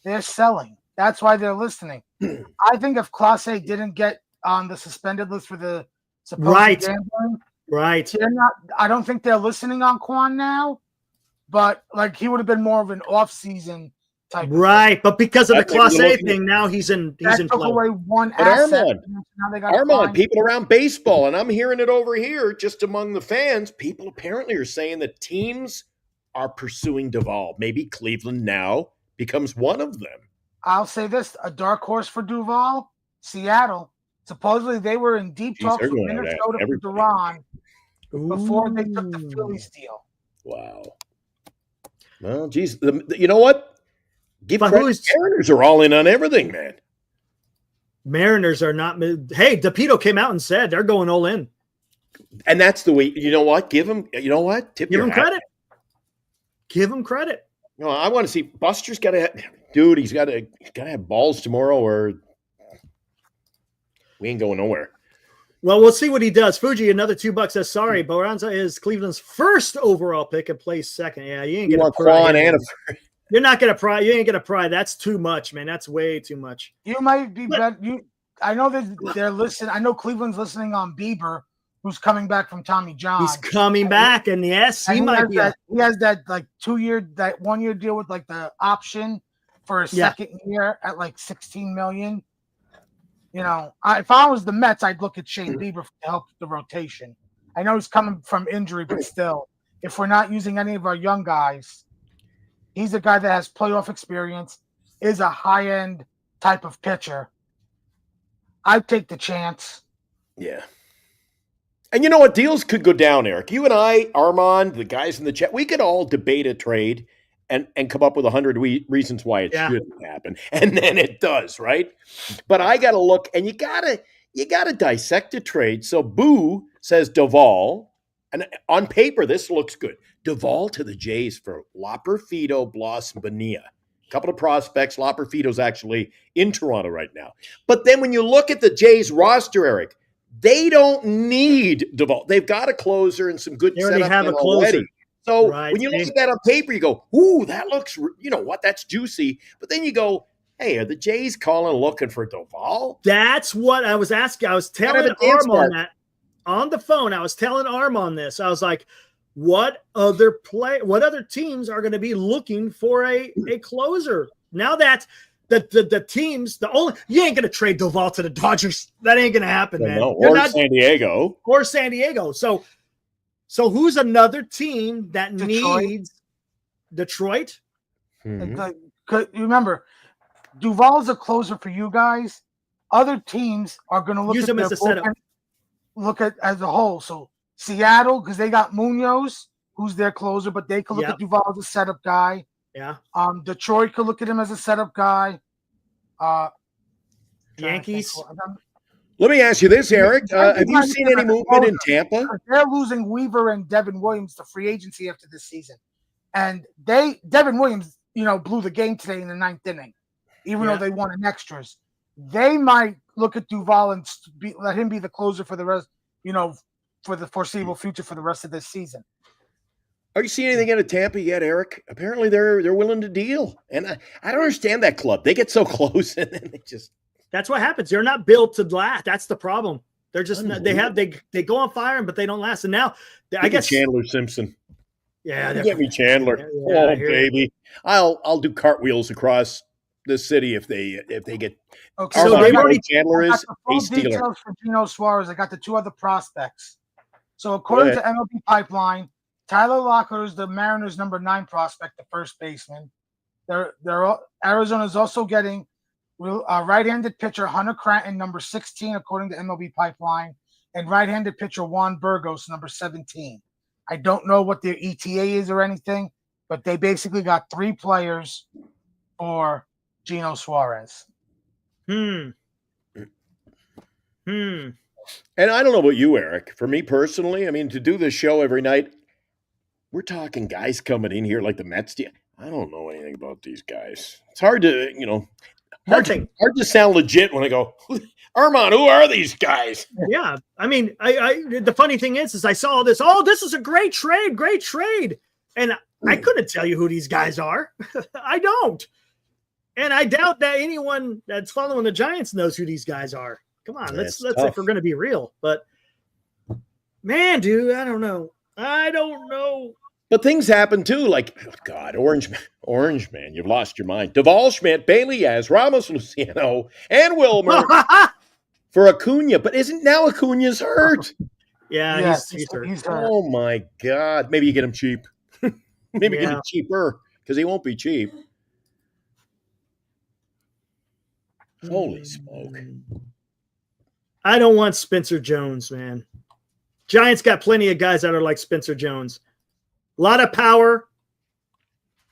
They're selling. That's why they're listening. I think if Clase didn't get on the suspended list for the supposed gambling, they're not. I don't think they're listening on Kwan now. But like he would have been more of an off-season type. Right, but because of the Clase thing, now he's in. He's in. Took away one but asset. Armand, people around baseball, and I'm hearing it over here, just among the fans. People apparently are saying that teams are pursuing Doval. Maybe Cleveland now becomes one of them. I'll say this: a dark horse for Doval, Seattle. Supposedly they were in deep talks with Minnesota for Duran before they took the Phillies deal. Wow. Well, geez, you know what? Give credit. Mariners are all in on everything, man. Mariners are not. Hey, DePito came out and said they're going all in, and that's the way. You know what? Give him. You know what? Give him credit. Give him credit. No, I want to see Buster's got to. Dude, he's got to have balls tomorrow, or we ain't going nowhere. Well, we'll see what he does. Fuji, another $2 says, sorry, Baranza is Cleveland's first overall pick and plays second. Yeah, you ain't going to pry. You're not going to pry. You ain't going to pry. That's too much, man. That's way too much. You might be better. I know that they're listening. I know Cleveland's listening on Bieber, who's coming back from Tommy John. He's coming back, and yes, he might be. He has that like 1-year deal with like the option for a second year at like $16 million. You know, if I was the Mets, I'd look at Shane Bieber to help the rotation. I know he's coming from injury, but still, if we're not using any of our young guys, He's a guy that has playoff experience, is a high-end type of pitcher. I'd take the chance. Yeah. And you know what? Deals could go down, Eric. You and I, Armand, the guys in the chat, we could all debate a trade and come up with 100 reasons why it shouldn't happen. And then it does, right? But I got to look, and you gotta dissect a trade. So Boo says Doval, and on paper, this looks good. Doval to the Jays for Loperfido, Bloss, Bonilla. A couple of prospects. Loperfido's actually in Toronto right now. But then when you look at the Jays roster, Eric, they don't need Doval. They've got a closer and some good They already setup have a closer. already. So Right. when you look at that on paper, you go, ooh, that looks, you know what, that's juicy. But then you go, hey, are the Jays calling looking for Doval? That's what I was asking. I was telling Arm on that on the phone. I was telling Arm on this. I was like, what other teams are going to be looking for a closer? Now that the teams, you ain't going to trade Doval to the Dodgers. That ain't going to happen, man. No, or San Diego. Or San Diego. So who's another team that needs Detroit? Mm-hmm. Remember, Duval's a closer for you guys. Other teams are going to look use at him as a setup. Look at as a whole. So Seattle, because they got Munoz, who's their closer, but they could look at Duval as a setup guy. Yeah. Detroit could look at him as a setup guy. Yankees. Let me ask you this, Eric. Have you seen any movement in Tampa? They're losing Weaver and Devin Williams to free agency after this season. And Devin Williams, blew the game today in the 9th inning, even though they won in extras. They might look at Duval and let him be the closer for the rest, for the foreseeable future for the rest of this season. Are you seeing anything out of Tampa yet, Eric? Apparently they're willing to deal. And I don't understand that club. They get so close and then they just... That's what happens. They're not built to last. That's the problem. They're just they go on fire, but they don't last. And now I guess Chandler Simpson. Yeah, get me Chandler. Oh baby, I'll do cartwheels across the city if they get. Okay, so they've already Chandler is a Steeler. Details for Gino Suarez. I got the 2 other prospects. So according to MLB Pipeline, Tyler Lockett is the Mariners' number 9 prospect, the first baseman. Arizona's also getting right-handed pitcher Hunter Cranton, number 16, according to MLB Pipeline, and right-handed pitcher Juan Burgos, number 17. I don't know what their ETA is or anything, but they basically got 3 players for Gino Suarez. And I don't know about you, Eric. For me personally, I mean, to do this show every night, we're talking guys coming in here like the Mets. I don't know anything about these guys. It's hard to, hard to sound legit when I go, Armand, who are these guys? Yeah. I mean, the funny thing is I saw this. Oh, this is a great trade. And I couldn't tell you who these guys are. I don't. And I doubt that anyone that's following the Giants knows who these guys are. Come on, let's if we're going to be real. But man, dude, I don't know. But things happen too. Like, oh God, Orange Man, you've lost your mind. Doval, Schmidt, Bailey-Yaz, Ramos, Luciano, and Wilmer for Acuna. But isn't now Acuna's hurt? Yeah, he's hurt. Oh my God. Maybe you get him cheap. Maybe get him cheaper because he won't be cheap. Holy smoke. I don't want Spencer Jones, man. Giants got plenty of guys that are like Spencer Jones. A lot of power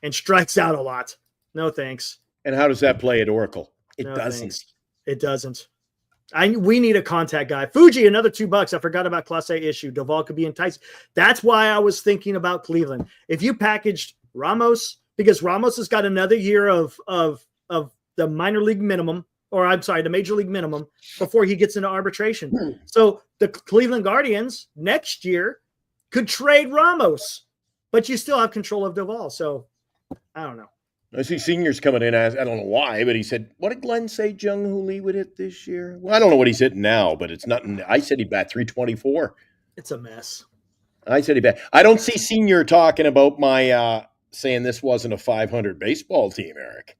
and strikes out a lot. No thanks. And how does that play at Oracle? It doesn't. Thanks. It doesn't. We need a contact guy. Fuji, another $2. I forgot about Class A issue. Doval could be enticed. That's why I was thinking about Cleveland. If you packaged Ramos, because Ramos has got another year of the minor league minimum, or I'm sorry, the major league minimum before he gets into arbitration. So the Cleveland Guardians next year could trade Ramos, but you still have control of Doval. So I don't know. I see seniors coming in. I don't know why, but he said, what did Glenn say Jung Hoo Lee would hit this year? Well, I don't know what he's hitting now, but it's nothing. I said he'd bat 324. It's a mess. I said he'd bat. I don't see senior talking about my saying this wasn't a 500 baseball team, Eric.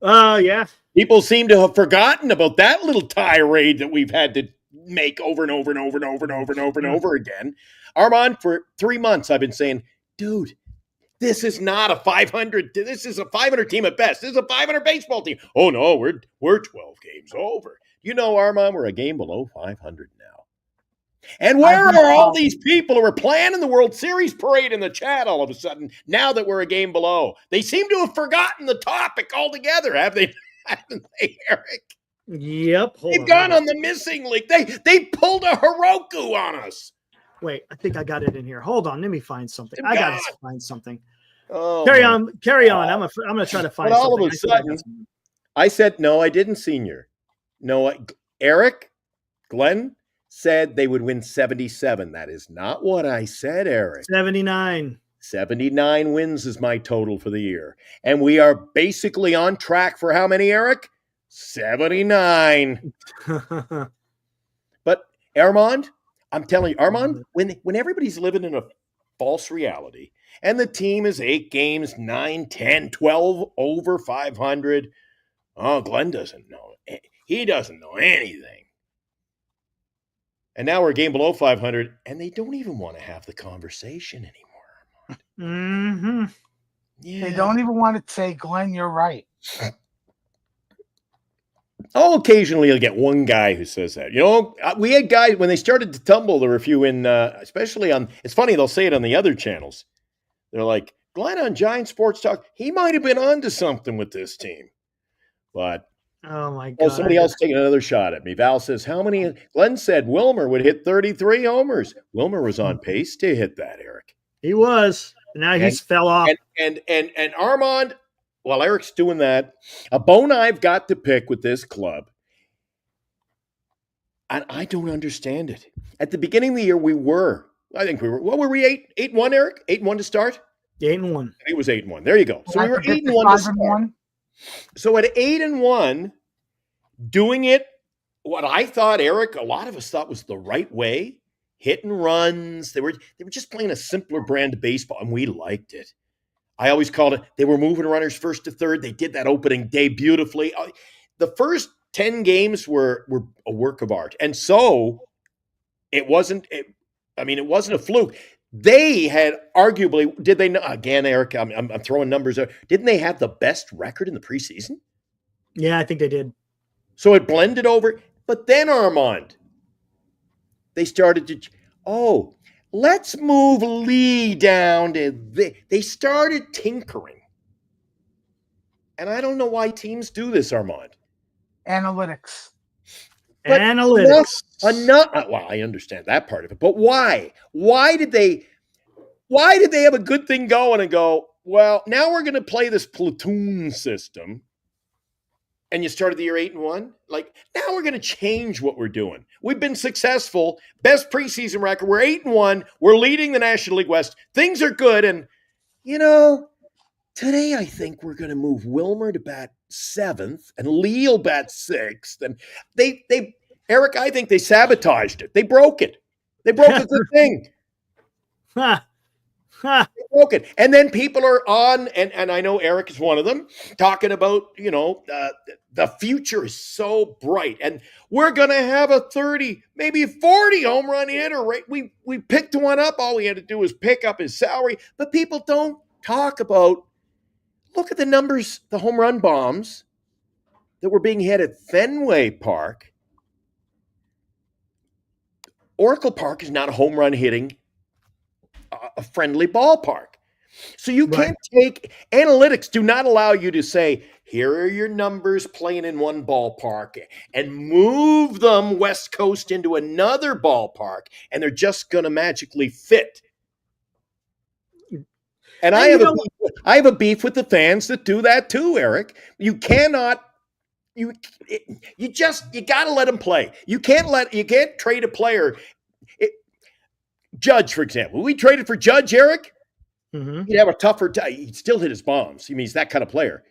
Yeah. People seem to have forgotten about that little tirade that we've had to make over and over and over and over and over and over and over again. Armand, for 3 months, I've been saying, dude, This is not a 500. This is a 500 team at best. This is a 500 baseball team. Oh no, we're 12 games over. You know, Armand, we're a game below 500 now. And where are all these people who are planning the World Series parade in the chat all of a sudden now that we're a game below? They seem to have forgotten the topic altogether, have they? Haven't they, Eric? Yep. They've gone on the missing link. They pulled a Heroku on us. Wait, I think I got it in here. Hold on, let me find something. I got to find something. Oh, carry on. I'm gonna try to find. But all something. of a sudden, I said no. I didn't, Senior. No, Eric, Glenn said they would win 77. That is not what I said, Eric. 79. 79 wins is my total for the year, and we are basically on track for how many, Eric? 79. But Armand, I'm telling you, Armand, when everybody's living in a false reality and the team is 8 games, 9, 10, 12 over 500, oh, Glenn doesn't know. He doesn't know anything. And now we're a game below 500, and they don't even want to have the conversation anymore. Mm-hmm. Yeah. They don't even want to say, Glenn, you're right. Oh, occasionally you'll get one guy who says that. You know, we had guys, when they started to tumble, there were a few in, especially on, it's funny, they'll say it on the other channels. They're like, Glenn on Giant Sports Talk, he might have been onto something with this team. But, oh my God. Oh, somebody else taking another shot at me. Val says, how many? Glenn said Wilmer would hit 33 homers. Wilmer was on pace to hit that, Eric. He was. Now he's fell off. And Armand, while Eric's doing that, a bone I've got to pick with this club, and I don't understand it. At the beginning of the year, what were we, 8-1, Eric? 8-1 to start? 8-1. It was 8-1. There you go. So we were 8-1 to start. So at 8-1, doing it, what I thought, Eric, a lot of us thought was the right way, hitting runs. They were just playing a simpler brand of baseball, and we liked it. I always called it, they were moving runners first to third. They did that opening day beautifully. The first 10 games were a work of art. And so it wasn't a fluke. They had arguably, did they not? Again, Eric, I'm throwing numbers out. Didn't they have the best record in the preseason? Yeah, I think they did. So it blended over. But then, Armand, they started to, let's move Lee down to they started tinkering. And I don't know why teams do this, Armand. Analytics. But Analytics. Well, I understand that part of it. But why? Why did they have a good thing going and go, well, now we're going to play this platoon system? And you started the year 8-1? Like, now we're going to change what we're doing. We've been successful. Best preseason record. We're 8-1. We're leading the National League West. Things are good. And, today I think we're going to move Wilmer to bat 7th and Lee will bat 6th. And they Eric, I think they sabotaged it. They broke it. They broke a good thing. They broke it. And then people are on, and I know Eric is one of them, talking about, the future is so bright. And we're going to have a 30, maybe 40 home run hitter. Right? We picked one up. All we had to do was pick up his salary. But people don't talk about, look at the numbers, the home run bombs that were being hit at Fenway Park. Oracle Park is not a home run hitting, a friendly ballpark. So you can't take, analytics do not allow you to say, here are your numbers playing in one ballpark and move them West Coast into another ballpark and they're just going to magically fit. And I have a beef with the fans that do that too, Eric. You cannot, you got to let them play. You can't trade a player. Judge, for example, we traded for Judge, Eric. Mm-hmm. He'd have a tougher time. He'd still hit his bombs. I mean, he's that kind of player.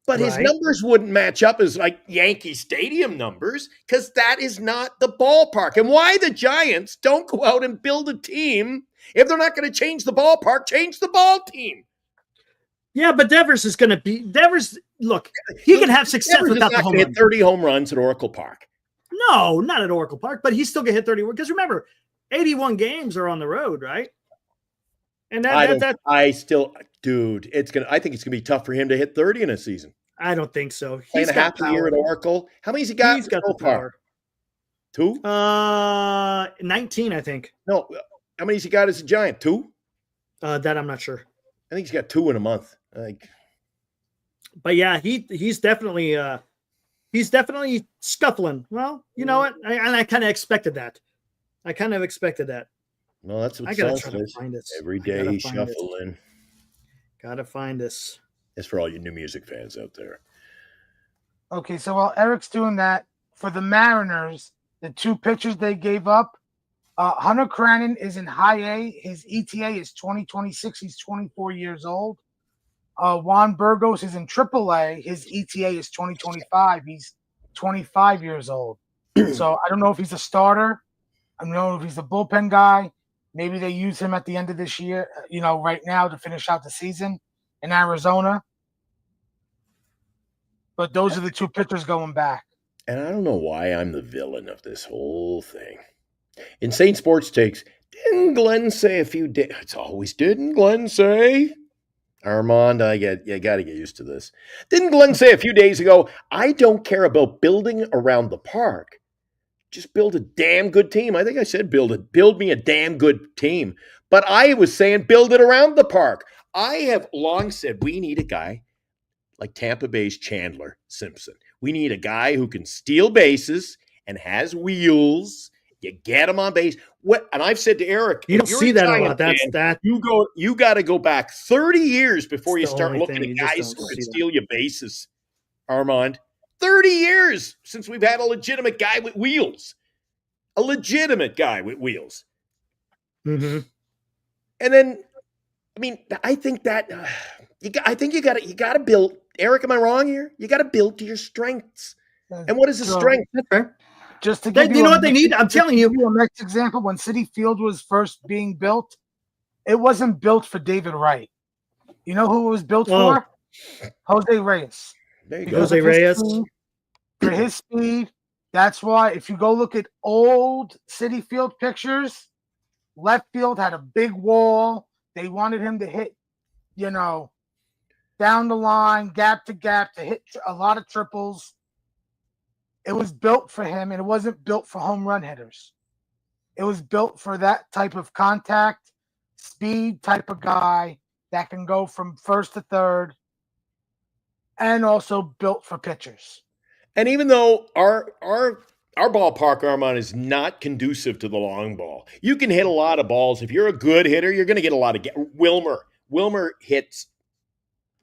But his numbers wouldn't match up as like Yankee Stadium numbers because that is not the ballpark. And why the Giants don't go out and build a team if they're not going to change the ballpark, change the ball team. Yeah, but Devers is going to be – Devers, look, he can have success without the home run. Hit 30 home runs at Oracle Park. No, not at Oracle Park, but he's still going to hit 30. Because remember, 81 games are on the road, right? And dude, I think it's gonna be tough for him to hit 30 in a season. I don't think so. Playing He's a got half power. a year at Oracle. How many's he got? He's got so the power. 2? 19, I think. No, how many's he got as a Giant? 2? That I'm not sure. I think he's got 2 in a month. But yeah, he's definitely scuffling. Well, you know what? I kind of expected that. Well, that's what I gotta Son try to says. find this. Every day he's shuffling. Gotta find this. That's for all you new music fans out there. Okay, so while Eric's doing that, for the Mariners, the 2 pitchers they gave up, Hunter Cranon is in high A. His ETA is 2026. He's 24 years old. Juan Burgos is in triple A. His ETA is 2025. He's 25 years old. So I don't know if he's a starter. I don't know if he's a bullpen guy. Maybe they use him at the end of this year, right now to finish out the season in Arizona. But those are the 2 pitchers going back. And I don't know why I'm the villain of this whole thing. Insane Sports Takes. Didn't Glenn say a few days? It's always didn't Glenn say? Armand, you got to get used to this. Didn't Glenn say a few days ago, I don't care about building around the park. Just build a damn good team. I think I said build me a damn good team. But I was saying build it around the park. I have long said we need a guy like Tampa Bay's Chandler Simpson. We need a guy who can steal bases and has wheels. You get him on base. And I've said to Eric, you don't see that a lot. You got to go back 30 years before you start looking at guys who can steal your bases. Armand, 30 years since we've had a legitimate guy with wheels. Mm-hmm. And then, I think that you got to build. Eric, am I wrong here? You got to build to your strengths. And what is the strength? Just to give you know what they need? I'm telling you. A next example, when Citi Field was first being built, it wasn't built for David Wright. You know who it was built for? Jose Reyes. There you go. Jose Reyes. For his speed. That's why if you go look at old Citi Field pictures, left field had a big wall. They wanted him to hit, down the line, gap to gap, to hit a lot of triples. It was built for him, and it wasn't built for home run hitters. It was built for that type of contact, speed type of guy that can go from first to third, and also built for pitchers. And even though our ballpark, Armand, is not conducive to the long ball, you can hit a lot of balls. If you're a good hitter, you're going to get a lot of Wilmer hits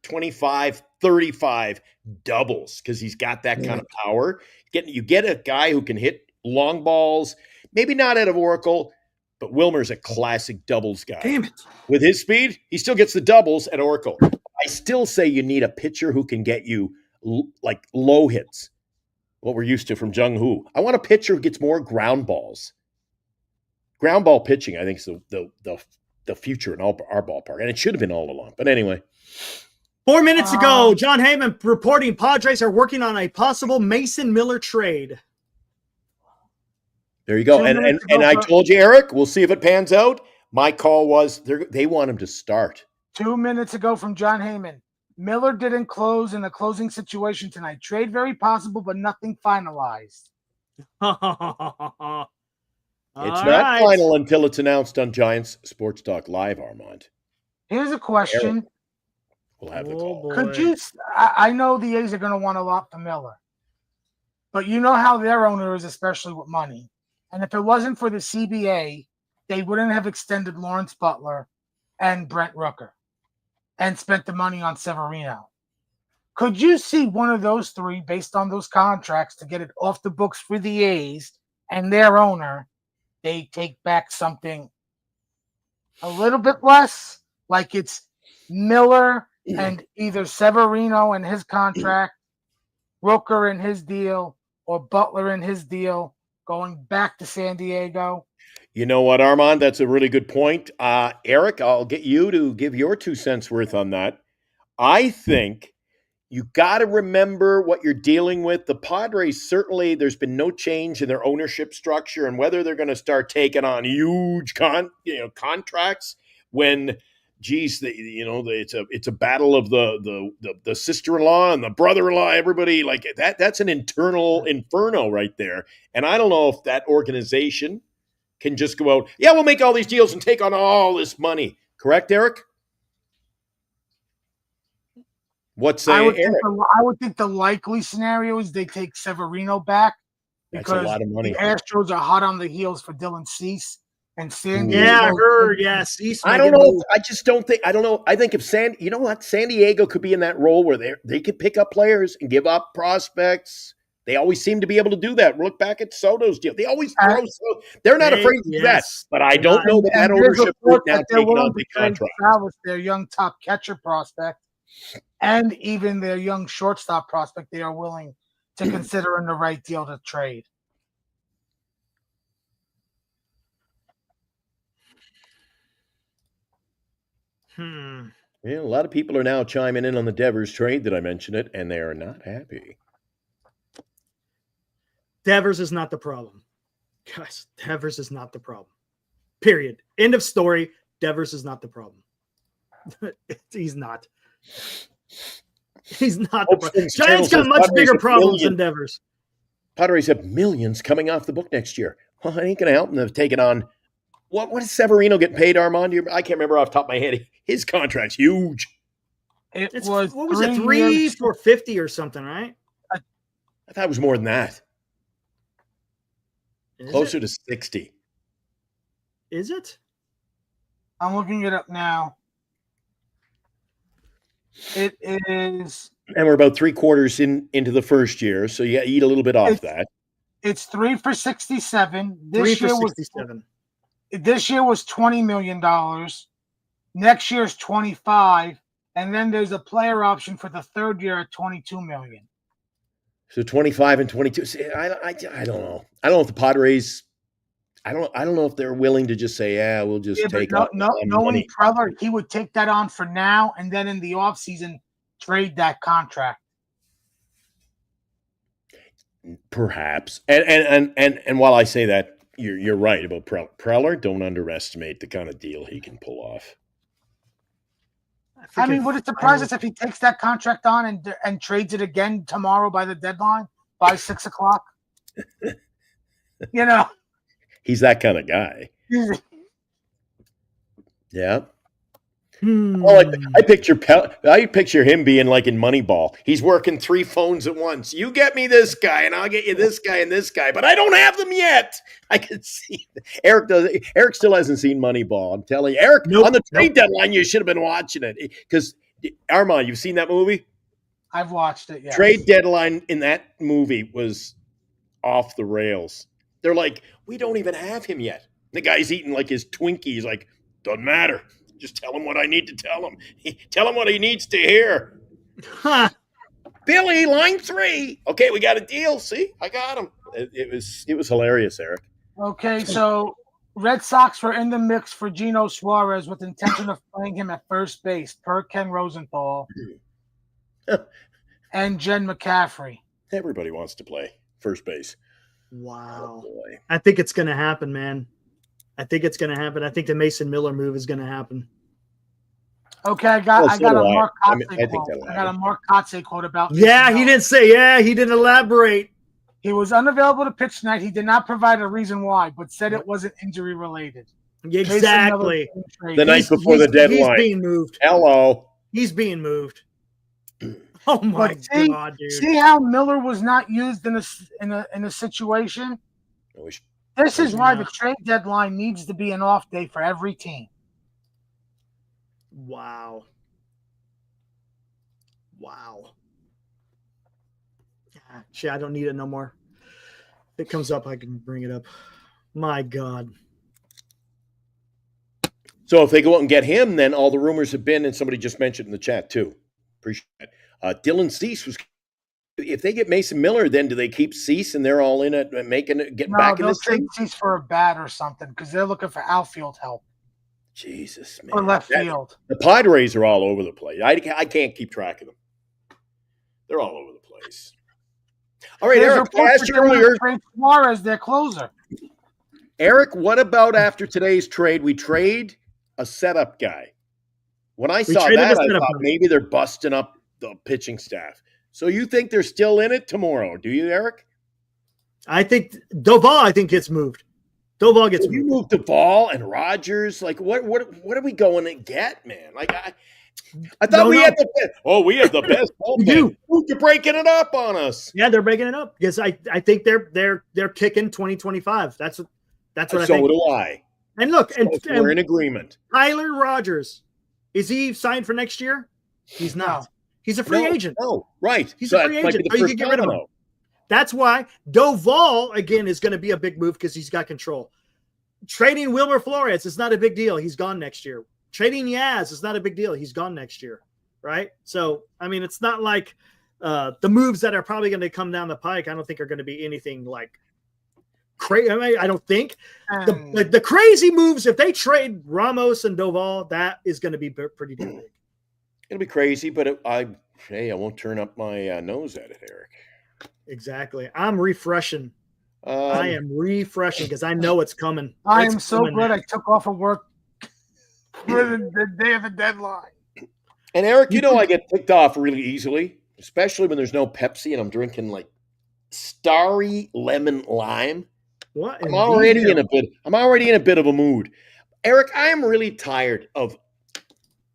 25, 35 doubles because he's got that kind of power. You get a guy who can hit long balls, maybe not out of Oracle, but Wilmer's a classic doubles guy. Damn it. With his speed, he still gets the doubles at Oracle. I still say you need a pitcher who can get you like low hits, what we're used to from Jung Hoo. I want a pitcher who gets more ground balls. Ground ball pitching, I think, is the future in our ballpark, and it should have been all along. But anyway. 4 minutes ago, John Heyman reporting Padres are working on a possible Mason Miller trade. There you go. And I told you, Eric, we'll see if it pans out. My call was they want him to start. 2 minutes ago from John Heyman. Miller didn't close in a closing situation tonight. Trade very possible, but nothing finalized. It's not final until it's announced on Giants Sports Talk Live, Armand. Here's a question. Eric. We'll have the call. Could you? I know the A's are going to want a lot for Miller, but you know how their owner is, especially with money. And if it wasn't for the CBA, they wouldn't have extended Lawrence Butler and Brent Rooker and spent the money on Severino. Could you see one of those three, based on those contracts, to get it off the books for the A's and their owner? They take back something a little bit less, like it's Miller and either Severino and his contract, Rooker and his deal, or Butler and his deal going back to San Diego. You know what, Armand? That's a really good point. Eric, I'll get you to give your 2 cents worth on that. I think you got to remember what you're dealing with. The Padres, certainly there's been no change in their ownership structure, and whether they're going to start taking on huge contracts when geez, it's a battle of the sister-in-law and the brother-in-law. Everybody like that. That's an internal inferno right there. And I don't know if that organization can just go out. Yeah, we'll make all these deals and take on all this money. Correct, Eric? I would think the likely scenario is they take Severino back That's because a lot of money. the Astros are hot on the heels for Dylan Cease and Sandy. Yeah, I heard. Yeah, Cease. I don't know. I just don't think. I don't know. I think if San Diego could be in that role where they could pick up players and give up prospects. They always seem to be able to do that. Look back at Soto's deal. They always throw. They're not afraid to do that. But I don't know that ownership group now taking on big contracts. Their young top catcher prospect and even their young shortstop prospect, they are willing to consider in the right deal to trade. Yeah, a lot of people are now chiming in on the Devers trade that I mentioned it, and they are not happy. Devers is not the problem. Guys, Devers is not the problem. Period. End of story. Devers is not the problem. He's not. He's not the problem. Giants got much bigger problems than Devers. Padres have millions coming off the book next year. Well, it ain't going to help them to take it on. What is Severino getting paid, Armand? I can't remember off the top of my head. His contract's huge. What was it, 3 for 50 or something, right? I thought it was more than that. Closer to 60. Is it? I'm looking it up now. It is. And we're about 3/4 into the first year, so you eat a little bit off that. It's 3 for 67. This year was 67. This year was $20 million. Next year's 25, and then there's a player option for the third year at $22 million. So 25 and 22. See, I don't know. I don't know if the Padres. I don't know if they're willing to just say, yeah, we'll just take on money. Preller, he would take that on for now, and then in the offseason, trade that contract. Perhaps. And while I say that, you're right about Preller. Don't underestimate the kind of deal he can pull off. I mean, would it surprise us if he takes that contract on and trades it again tomorrow by the deadline, by 6 o'clock? You know. He's that kind of guy. Yeah. I picture him being like in Moneyball. He's working 3 phones at once. You get me this guy, and I'll get you this guy and this guy, but I don't have them yet. I can see Eric does. Eric still hasn't seen Moneyball. I'm telling you, Eric. On the trade deadline, you should have been watching it because Armand, you've seen that movie. I've watched it. Yeah. Trade deadline in that movie was off the rails. They're like, we don't even have him yet. The guy's eating like his Twinkies. Like, doesn't matter. Just tell him what I need to tell him. Tell him what he needs to hear. Huh. Billy, line 3. Okay, we got a deal. See, I got him. It was hilarious, Eric. Okay, so Red Sox were in the mix for Gino Suarez with intention of playing him at first base per Ken Rosenthal and Jen McCaffrey. Everybody wants to play first base. Wow. Oh, boy. I think it's going to happen, man. I think it's going to happen. I think the Mason Miller move is going to happen. Okay, I got a Mark Kotze quote. I got a Mark Kotze quote about. Yeah, he didn't say. Yeah, he didn't elaborate. He was unavailable to pitch tonight. He did not provide a reason why, but said it wasn't injury related. Exactly. The night before the deadline. He's being moved. Hello. He's being moved. Oh my God, dude! See how Miller was not used in a situation. This is why the trade deadline needs to be an off day for every team. Wow. Shit, I don't need it no more. If it comes up, I can bring it up. My God. So if they go out and get him, then all the rumors have been, and somebody just mentioned in the chat too. Appreciate it. Dylan Cease was. If they get Mason Miller, then do they keep Cease and they're all in it, getting back in this thing? They'll trade Cease for a bat or something because they're looking for outfield help. Jesus, man. Or left field. The Padres are all over the place. I can't keep track of them. They're all over the place. All right, Eric, I asked you earlier. Suarez, their closer. Eric, what about after today's trade? We trade a setup guy. When I We saw traded that, a I setup thought guy. maybe they're busting up the pitching staff. So you think they're still in it tomorrow? Do you, Eric? I think Doval gets moved. Doval gets If you moved. move Doval and Rogers, like what are we going to get, man? Like I thought we had the best. Oh, we have the best We do. bullpen. Who's breaking it up on us? Yeah, they're breaking it up because I think they're kicking 2025. That's what I think. So do I. And look, So we're in agreement. Tyler Rogers, is he signed for next year? He's not. He's a free agent. No, right. He's So a free that might agent. be So the you first can get rid of him. domino. That's why Doval again is going to be a big move because he's got control. Trading Wilmer Flores is not a big deal. He's gone next year. Trading Yaz is not a big deal. He's gone next year, right? So I mean, it's not like the moves that are probably going to come down the pike. I don't think are going to be anything like crazy. I mean, I don't think the crazy moves. If they trade Ramos and Doval, that is going to be pretty damn big. It'll be crazy, but I won't turn up my nose at it, Eric. Exactly. I'm refreshing. I am refreshing because I know it's coming. I am so good. I took off of work for the day of the deadline. And Eric, I get ticked off really easily, especially when there's no Pepsi and I'm drinking like Starry Lemon Lime. What? I'm already in a bit of a mood. Eric, I am really tired of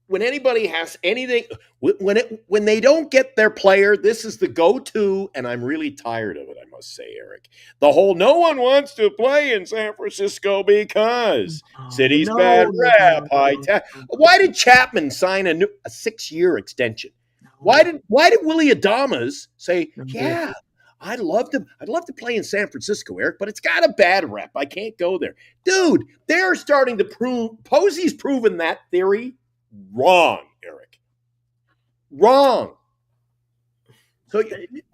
when anybody has anything, when they don't get their player, this is the go-to, and I'm really tired of it, I must say, Eric. The whole no one wants to play in San Francisco because city's bad rap, high tax. Why did Chapman sign a 6-year extension? Why did Willie Adames say, yeah, I'd love to play in San Francisco, Eric, but it's got a bad rep. I can't go there. Dude, they're starting to prove, Posey's proven that theory wrong, Eric. Wrong. So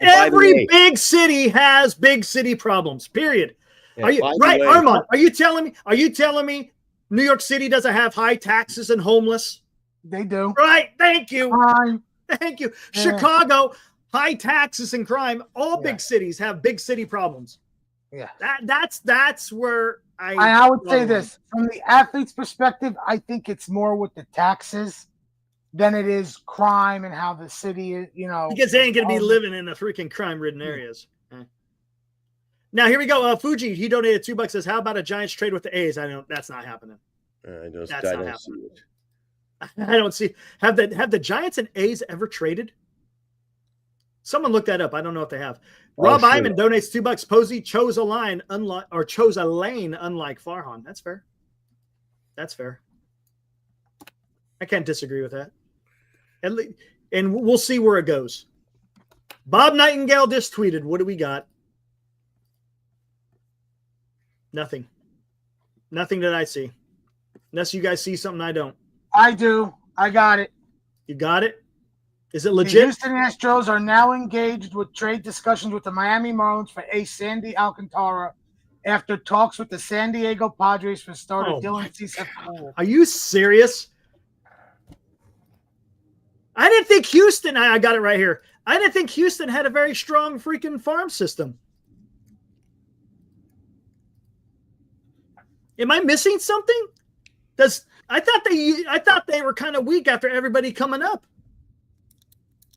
every big city has big city problems. Period. Yeah, are you right, Armand? Are you telling me New York City doesn't have high taxes and homeless? They do. Right. Thank you. Thank you. Yeah. Chicago, high taxes and crime. All big cities have big city problems. Yeah. That's where I would say this from the athlete's perspective. I think it's more with the taxes than it is crime and how the city is, because they ain't going to be living in the freaking crime-ridden areas. Now here we go. Fuji, he donated $2. Says, "How about a Giants trade with the A's?" That's not happening. I don't see it. I don't see. Have the Giants and A's ever traded? Someone look that up. I don't know if they have. Rob Iman donates $2. Posey chose a lane unlike Farhan. That's fair. That's fair. I can't disagree with that. And we'll see where it goes. Bob Nightingale just tweeted. What do we got? Nothing. Nothing that I see. Unless you guys see something I don't. I do. I got it. You got it? Is it legit? The Houston Astros are now engaged with trade discussions with the Miami Marlins for ace Sandy Alcantara after talks with the San Diego Padres for starter Dylan Cease have cooled. Are you serious? I didn't think Houston, I got it right here. I didn't think Houston had a very strong freaking farm system. Am I missing something? I thought they were kind of weak after everybody coming up.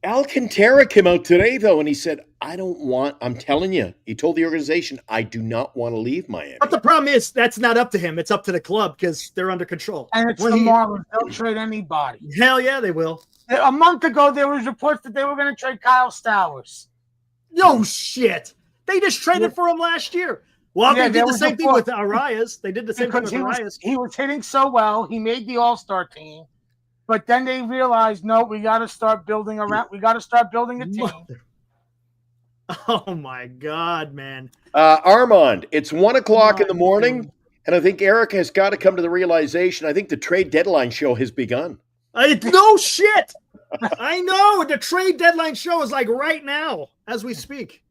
Alcantara came out today, though, and he said, I'm telling you, he told the organization, I do not want to leave Miami. But the problem is, that's not up to him. It's up to the club because they're under control. And it's the Marlins. They'll trade anybody. Hell yeah, they will. A month ago, there was reports that they were going to trade Kyle Stowers. No shit. They just traded for him last year. Well, they did the same thing with Arias. They did the same thing with Arias. He was hitting so well. He made the All-Star team. But then they realized, no, we got to start building around. We got to start building a team. Oh my God, man! Armand, it's 1:00 in the morning, and I think Eric has got to come to the realization. I think the trade deadline show has begun. No shit. I know the trade deadline show is like right now as we speak.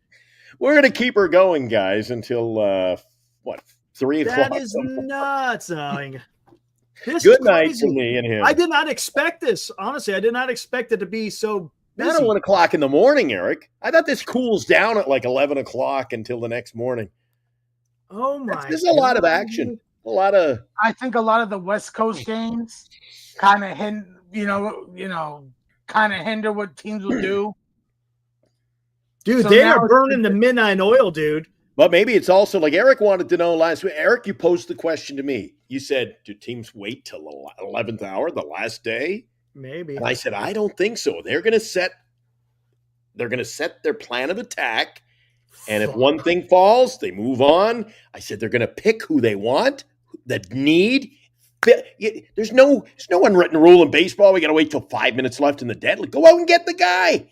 We're going to keep her going, guys, until 3 o'clock. That is nuts. Good night to me and him. I did not expect this. Honestly, I did not expect it to be so busy. Not at 1:00 in the morning, Eric. I thought this cools down at like 11 o'clock until the next morning. Oh my! There's a lot of action. I think a lot of the West Coast games kind of kind of hinder what teams will do. Dude, So they now are burning the midnight oil, dude. But maybe it's also like Eric wanted to know last week. Eric, you posed the question to me. You said, do teams wait till the 11th hour, the last day? Maybe. And I said, I don't think so. They're going to set their plan of attack. And if one thing falls, they move on. I said they're going to pick who they want, that need. There's no unwritten rule in baseball. We got to wait till 5 minutes left in the deadline. Go out and get the guy.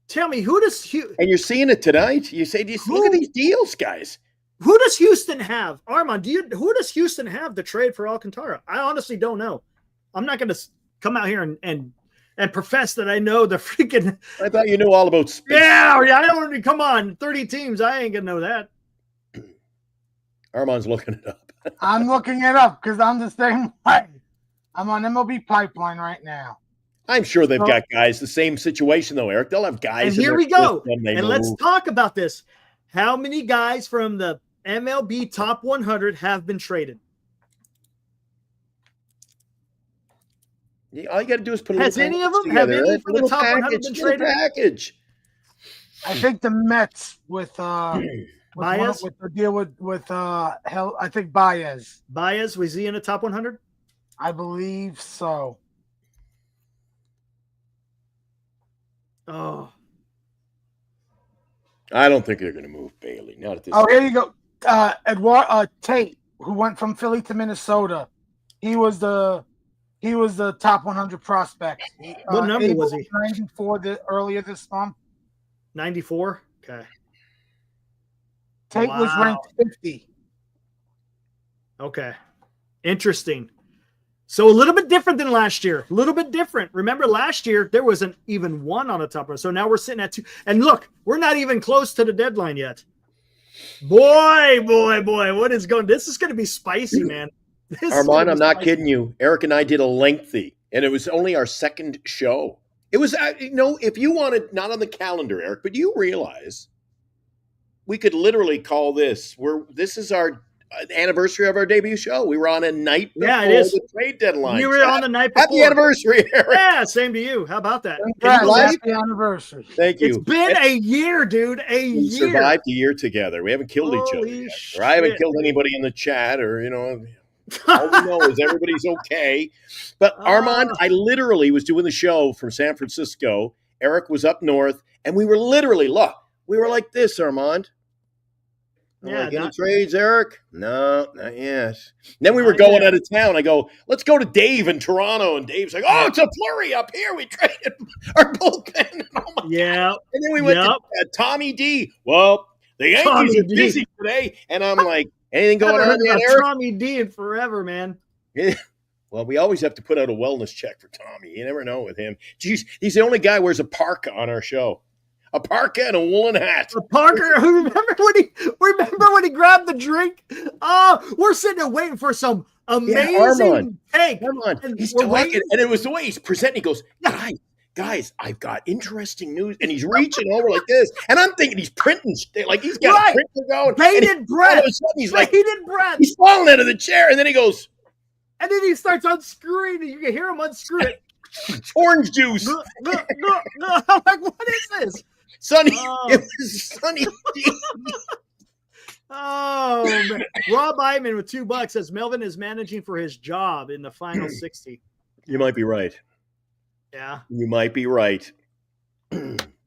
Tell me, who does and you're seeing it tonight. You say, look at these deals, guys. Who does Houston have? Armand, who does Houston have to trade for Alcantara? I honestly don't know. I'm not going to come out here and profess that I know the freaking. I thought you knew all about space. Yeah. I don't. Come on, 30 teams. I ain't gonna know that. Armand's looking it up. I'm looking it up because I'm the same way. I'm on MLB Pipeline right now. I'm sure they've got guys. The same situation, though, Eric. They'll have guys. And here we go. And let's talk about this. How many guys from the MLB Top 100 have been traded? All you got to do is put a Has any of them? Have any from the top 100 been traded? Package. I think the Mets with Baez? with the deal with I think Baez. Baez, was he in the top 100? I believe so. Oh, I don't think they're going to move Bailey. Not at this. Oh, here you go. Edward Tate, who went from Philly to Minnesota. He was the top 100 prospect. What number was he? 94 earlier this month. 94? Okay. Tate was ranked 50. Okay. Interesting. So a little bit different than last year. A little bit different. Remember last year, there wasn't even one on the top row. So now we're sitting at 2. And look, we're not even close to the deadline yet. Boy, what is going? This is going to be spicy, man. Armand, I'm not kidding you. Eric and I did a lengthy, and it was only our second show. It was, if you wanted, not on the calendar, Eric, but you realize we could literally call this. This is our anniversary of our debut show. We were on a night before the trade deadline. You were on the night before. Happy anniversary, Eric. Yeah, same to you. How about that? Happy anniversary. Thank you. It's been a year, dude. We survived a year together. We haven't killed each other yet. Or I haven't killed anybody in the chat, or all we know is everybody's okay. But Armand, I literally was doing the show from San Francisco. Eric was up north, and we were literally, we were like this, Armand. Any trades, Eric? No, not yet. And then we were going out of town. I go, let's go to Dave in Toronto. And Dave's like, oh, it's a flurry up here. We traded our bullpen. Oh my God. And then we went to Tommy D. Well, the Yankees are busy today. And I'm like, anything going on yet, Eric? Tommy D in forever, man. Yeah. Well, we always have to put out a wellness check for Tommy. You never know with him. Jeez, he's the only guy who wears a parka on our show. A parka and a woolen hat. A parka. Remember when he grabbed the drink? Oh, we're sitting there waiting for some amazing take. He's talking, and it was the way he's presenting. He goes, guys, I've got interesting news, and he's reaching over like this, and I'm thinking he's printing, like he's got a printer going. Bated breath. All of a sudden, he's like, bated breath. He's falling out of the chair, and then he goes, and then he starts unscrewing, and you can hear him unscrew it. Orange juice. No. I'm like, what is this? Sonny. It was Sonny. Oh, man. Rob Iman with $2 says Melvin is managing for his job in the final 60. You might be right. Yeah. You might be right.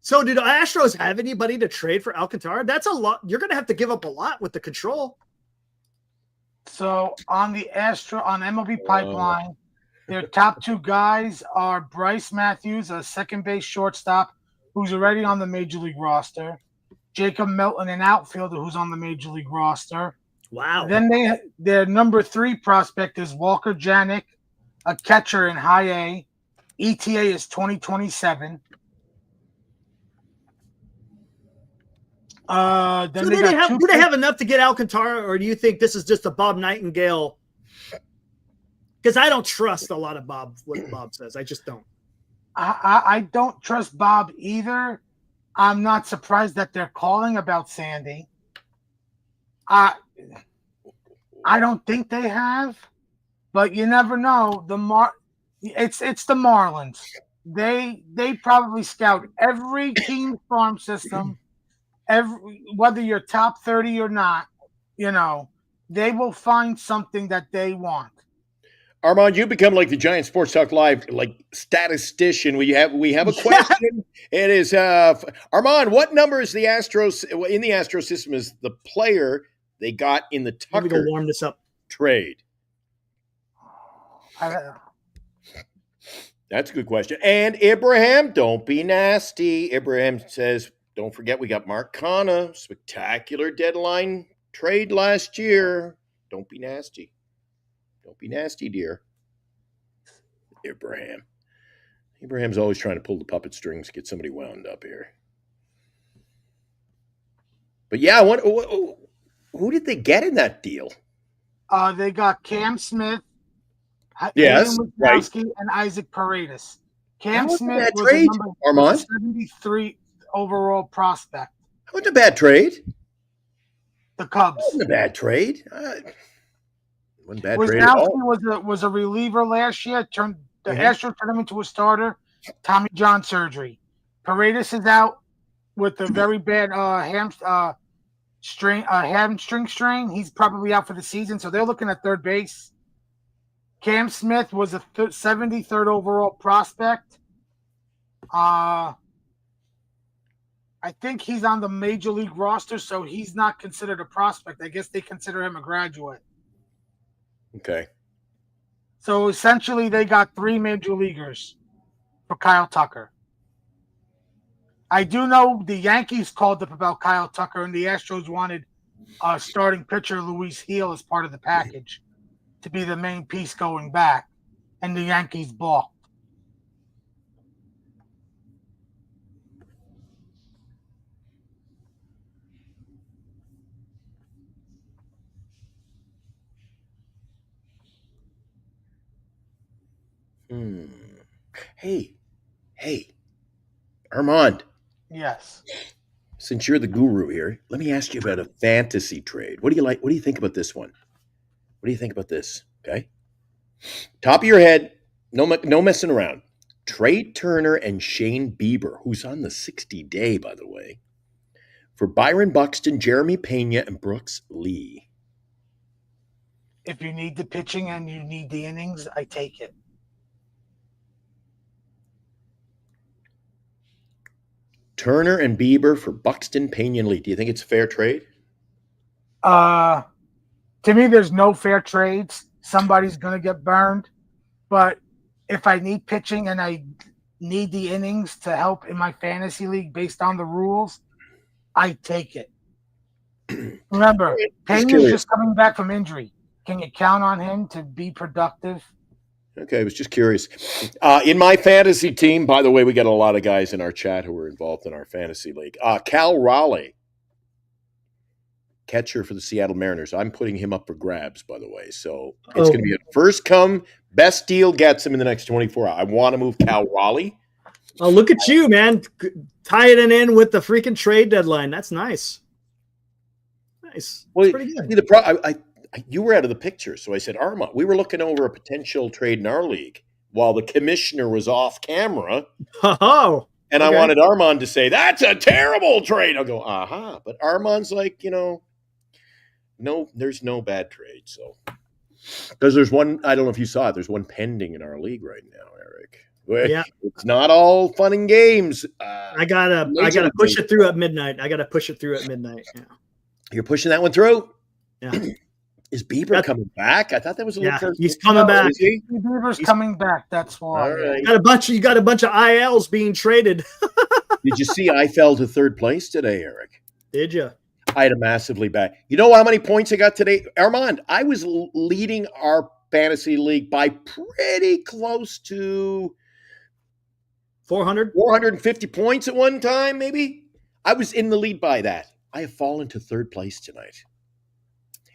So did Astros have anybody to trade for Alcantara? That's a lot. You're going to have to give up a lot with the control. So on MLB Pipeline, their top 2 guys are Bryce Matthews, a second base shortstop, who's already on the Major League roster. Jacob Melton, an outfielder who's on the Major League roster. Wow. Then their number 3 prospect is Walker Janik, a catcher in high A. ETA is 2027. Do they have enough to get Alcantara, or do you think this is just a Bob Nightingale? Because I don't trust a lot of what Bob says. I just don't. I don't trust Bob either. I'm not surprised that they're calling about Sandy. I don't think they have, but you never know. It's the Marlins. They probably scout every team farm system, whether you're top 30 or not, they will find something that they want. Armand, you become like the Giant Sports Talk Live statistician. We have a question. It is Armand. What number is the Astros in the Astro system? Is the player they got in the Tucker Let me go warm this up. trade? That's a good question. And Ibrahim, don't be nasty. Ibrahim says, don't forget we got Mark Kana, spectacular deadline trade last year. Don't be nasty. Don't be nasty, dear. Ibrahim. Ibrahim's always trying to pull the puppet strings, get somebody wound up here. But yeah, who did they get in that deal? They got Cam Smith, yes, right, and Isaac Paredes. Cam Smith was trade, a 73 overall prospect. That wasn't a bad trade. The Cubs. That wasn't a bad trade. Wasn't a bad trade at all. Was a reliever last year. The Astros turned him into a starter. Tommy John surgery. Paredes is out with a very bad hamstring strain. He's probably out for the season, so they're looking at third base. Cam Smith was a 73rd overall prospect. I think he's on the major league roster, so he's not considered a prospect. I guess they consider him a graduate. Okay. So essentially, they got 3 major leaguers for Kyle Tucker. I do know the Yankees called up about Kyle Tucker, and the Astros wanted starting pitcher Luis Gil as part of the package to be the main piece going back, and the Yankees balked. Hey, Armand. Yes. Since you're the guru here, let me ask you about a fantasy trade. What do you like? What do you think about this one? What do you think about this? Okay. Top of your head, no messing around. Trade Turner and Shane Bieber, who's on the 60-day, by the way, for Byron Buxton, Jeremy Pena, and Brooks Lee. If you need the pitching and you need the innings, I take it. Turner and Bieber for Buxton, Pena, and Lee. Do you think it's a fair trade? To me, there's no fair trades. Somebody's going to get burned. But if I need pitching and I need the innings to help in my fantasy league based on the rules, I take it. Remember, Pena's just coming back from injury. Can you count on him to be productive? Okay, I was just curious. In my fantasy team, by the way, we got a lot of guys in our chat who are involved in our fantasy league. Cal Raleigh, catcher for the Seattle Mariners. I'm putting him up for grabs, by the way. So it's going to be a first come, best deal gets him in the next 24 hours. I want to move Cal Raleigh. Oh, look at you, man. Tie it in with the freaking trade deadline. That's nice. Nice. Well, pretty good. You were out of the picture. So I said, Armand, we were looking over a potential trade in our league while the commissioner was off camera. Oh, and I wanted Armand to say, that's a terrible trade. I'll go, But Armand's like, no, there's no bad trade. So, because there's one, I don't know if you saw it, there's one pending in our league right now, Eric. Yeah. It's not all fun and games. I gotta push it through at midnight. Yeah. You're pushing that one through? Yeah. Is Bieber coming back? I thought that was a little. He's coming back. Bieber's coming back. That's why. All right. You got a bunch of ILs being traded. Did you see I fell to third place today, Eric? Did you? I had a massively bad. You know how many points I got today? Armand, I was leading our fantasy league by pretty close to 450 points at one time, maybe. I was in the lead by that. I have fallen to third place tonight.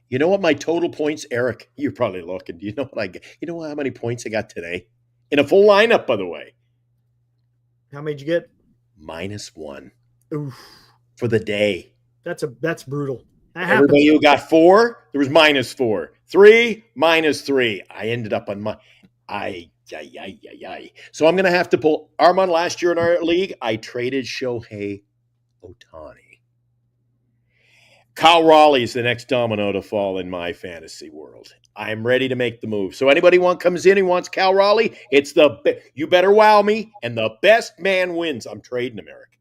You know what my total points, Eric? You're probably looking. Do you know what I get? You know how many points I got today? In a full lineup, by the way. How many did you get? -1. Oof. For the day. That's brutal. Everybody who got 4, there was -4. 3, -3. I ended up on So I'm going to have to pull Armand last year in our league. I traded Shohei Ohtani. Kyle Raleigh's the next domino to fall in my fantasy world. I'm ready to make the move. So anybody comes in and wants Cal Raleigh, you better wow me, and the best man wins. I'm trading him, Eric.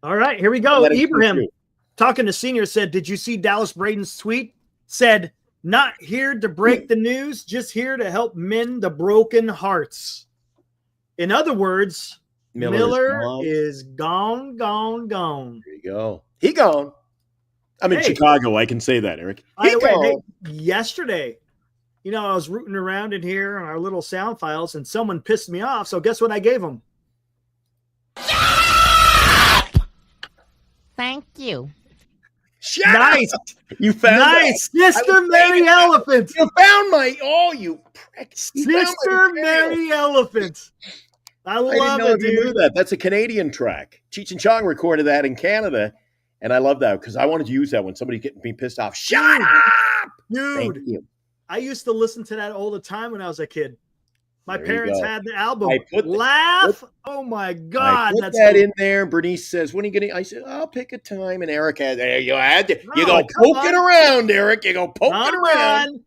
All right, here we go. Ibrahim, talking to Senior, said, did you see Dallas Braden's tweet? Said, not here to break the news, just here to help mend the broken hearts. In other words, Miller is gone. There you go. He gone. I'm in Chicago. I can say that, Eric. Yesterday, I was rooting around in here on our little sound files, and someone pissed me off. So guess what I gave him? Thank you. Nice. You found Sister Mary Elephant. You found you prick. Sister Mary Elephant. I love it, dude. You knew that. That's a Canadian track. Cheech and Chong recorded that in Canada. And I love that because I wanted to use that when somebody getting me pissed off. Shut up! Dude, thank you. I used to listen to that all the time when I was a kid. My parents had the album. Oh my God. I put that in there. Bernice says, when are you getting? I said, I'll pick a time. And Eric had there. You go poking around, Eric. You go poking around.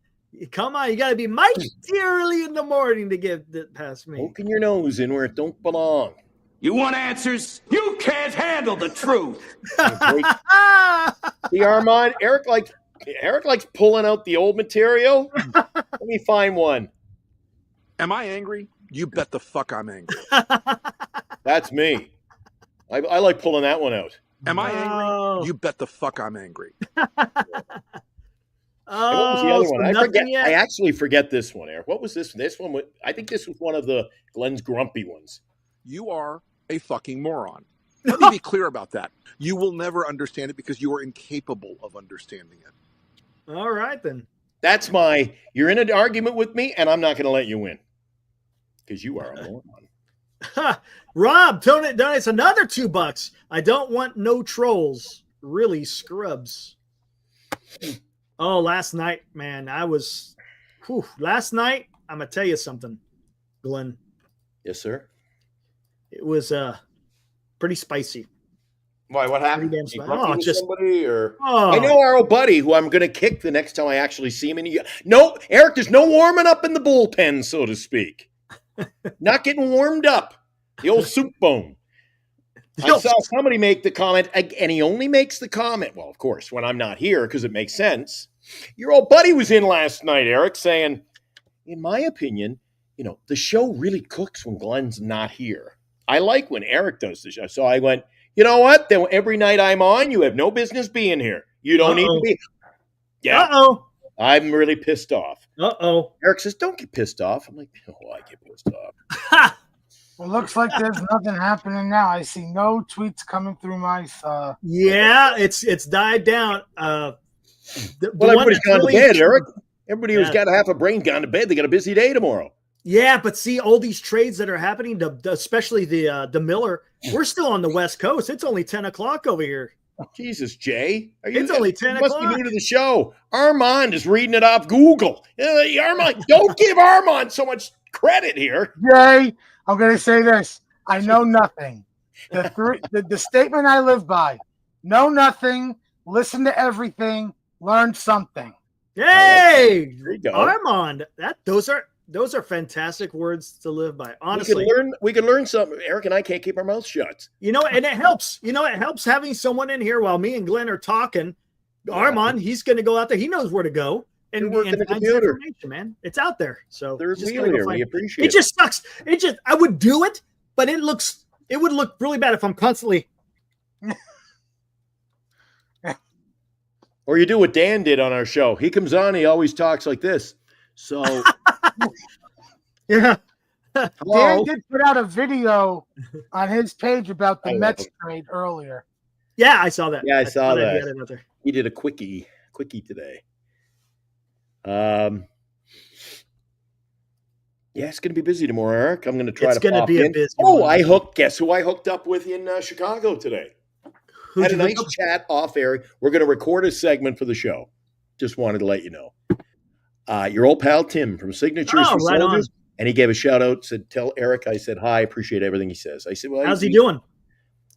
Come on. You got to be mighty early in the morning to get past me. Poking your nose in where it don't belong. You want answers? You can't handle the truth. See, Armand, Eric likes pulling out the old material. Let me find one. Am I angry? You bet the fuck I'm angry. That's me. I like pulling that one out. Am I angry? You bet the fuck I'm angry. What was the other one? I forget. I actually forget this one, Eric. What was this? This one? I think this was one of the Glenn's grumpy ones. You are a fucking moron. Let me be clear about that. You will never understand it because you are incapable of understanding it. All right, then. That's you're in an argument with me, and I'm not going to let you win. Because you are a moron. Rob, donates another $2. I don't want no trolls. Really, scrubs. Oh, last night, man, last night, I'm going to tell you something, Glenn. Yes, sir. It was pretty spicy. Why? What happened? Somebody or I know our old buddy who I'm going to kick the next time I actually see him. No, Eric, there's no warming up in the bullpen, so to speak. Not getting warmed up. The old soup bone. I saw somebody make the comment, and he only makes the comment. Well, of course, when I'm not here because it makes sense. Your old buddy was in last night, Eric, saying, in my opinion, the show really cooks when Glenn's not here. I like when Eric does the show. So I went, you know what? Then every night I'm on, you have no business being here. You don't need to be. Yeah. I'm really pissed off. Eric says, don't get pissed off. I'm like, I get pissed off. It looks like there's nothing happening now. I see no tweets coming through my. Yeah, it's died down. Everybody's gone to bed, Eric. Everybody who's got half a brain gone to bed. They got a busy day tomorrow. Yeah, but see, all these trades that are happening, especially the Miller, we're still on the West Coast. It's only 10 o'clock over here. Jesus, Jay. It's only 10 o'clock. You must be new to the show. Armand is reading it off Google. Armand, don't give Armand so much credit here. Jay, I'm going to say this. I know nothing. The statement I live by, know nothing, listen to everything, learn something. Hey, Armand, those are fantastic words to live by. Honestly, we can learn something. Eric and I can't keep our mouths shut. And it helps. It helps having someone in here while me and Glenn are talking. Armand, he's going to go out there. He knows where to go and find information, man. It's out there. So there's here. We appreciate it. It just sucks. I would do it, but it would look really bad if I'm constantly. Or you do what Dan did on our show. He comes on, he always talks like this. So, yeah. Dan did put out a video on his page about the Mets trade earlier. Yeah, I saw that. Yeah, I saw that. He did a quickie today. Yeah, it's going to be busy tomorrow, Eric. I'm going to try to pop in. It's going to be a busy one. Guess who I hooked up with in Chicago today? Had a nice chat off air. We're going to record a segment for the show. Just wanted to let you know. Your old pal Tim from Signatures for Soldiers. And he gave a shout out, said, "Tell Eric I said hi, appreciate everything he says." I said, "Well, How's he doing?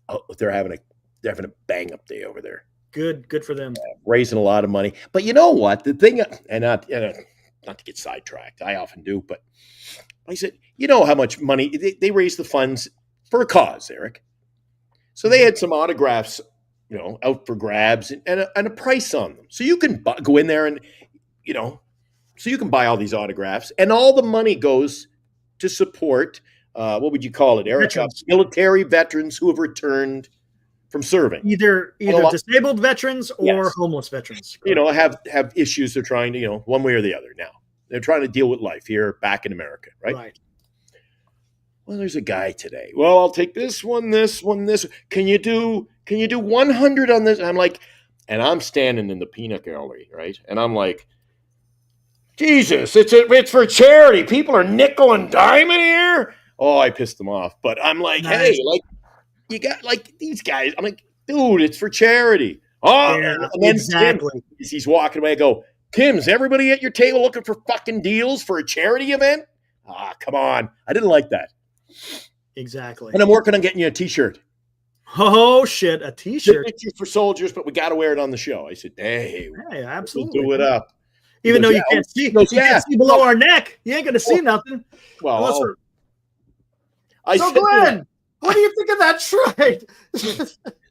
Oh, they're having a bang up day over there, Good for them. raising a lot of money." But you know what? The thing, and not to get sidetracked, I often do, but I said, you know how much money they raise the funds for a cause, Eric. So they had some autographs, out for grabs and a price on them. So you can go in there and, so you can buy all these autographs, and all the money goes to support, what would you call it, Eric? Military veterans who have returned from serving. Either disabled veterans or homeless veterans. Have issues they're trying to, one way or the other now. They're trying to deal with life here back in America, right? Right. Well, there's a guy today. Well, I'll take this one, this one, this. Can you do 100 on this? And I'm like, and I'm standing in the peanut gallery, right? And I'm like, Jesus, it's for charity. People are nickel and diming here. Oh, I pissed them off. But I'm like, Nice. Hey, like, you got like these guys. I'm like, dude, it's for charity. Oh, Yeah, and then exactly. Tim, as he's walking away, I go, Tim's everybody at your table looking for fucking deals for a charity event? Ah, come on. I didn't like that. Exactly. And I'm working on getting you a t-shirt. Oh shit, a t-shirt. It's for soldiers, but we got to wear it on the show. I said, hey, Absolutely. we'll do it up. Even though you can't see, you can't see below our neck. You ain't gonna see nothing. Well, so Glenn, what do you think of that trade?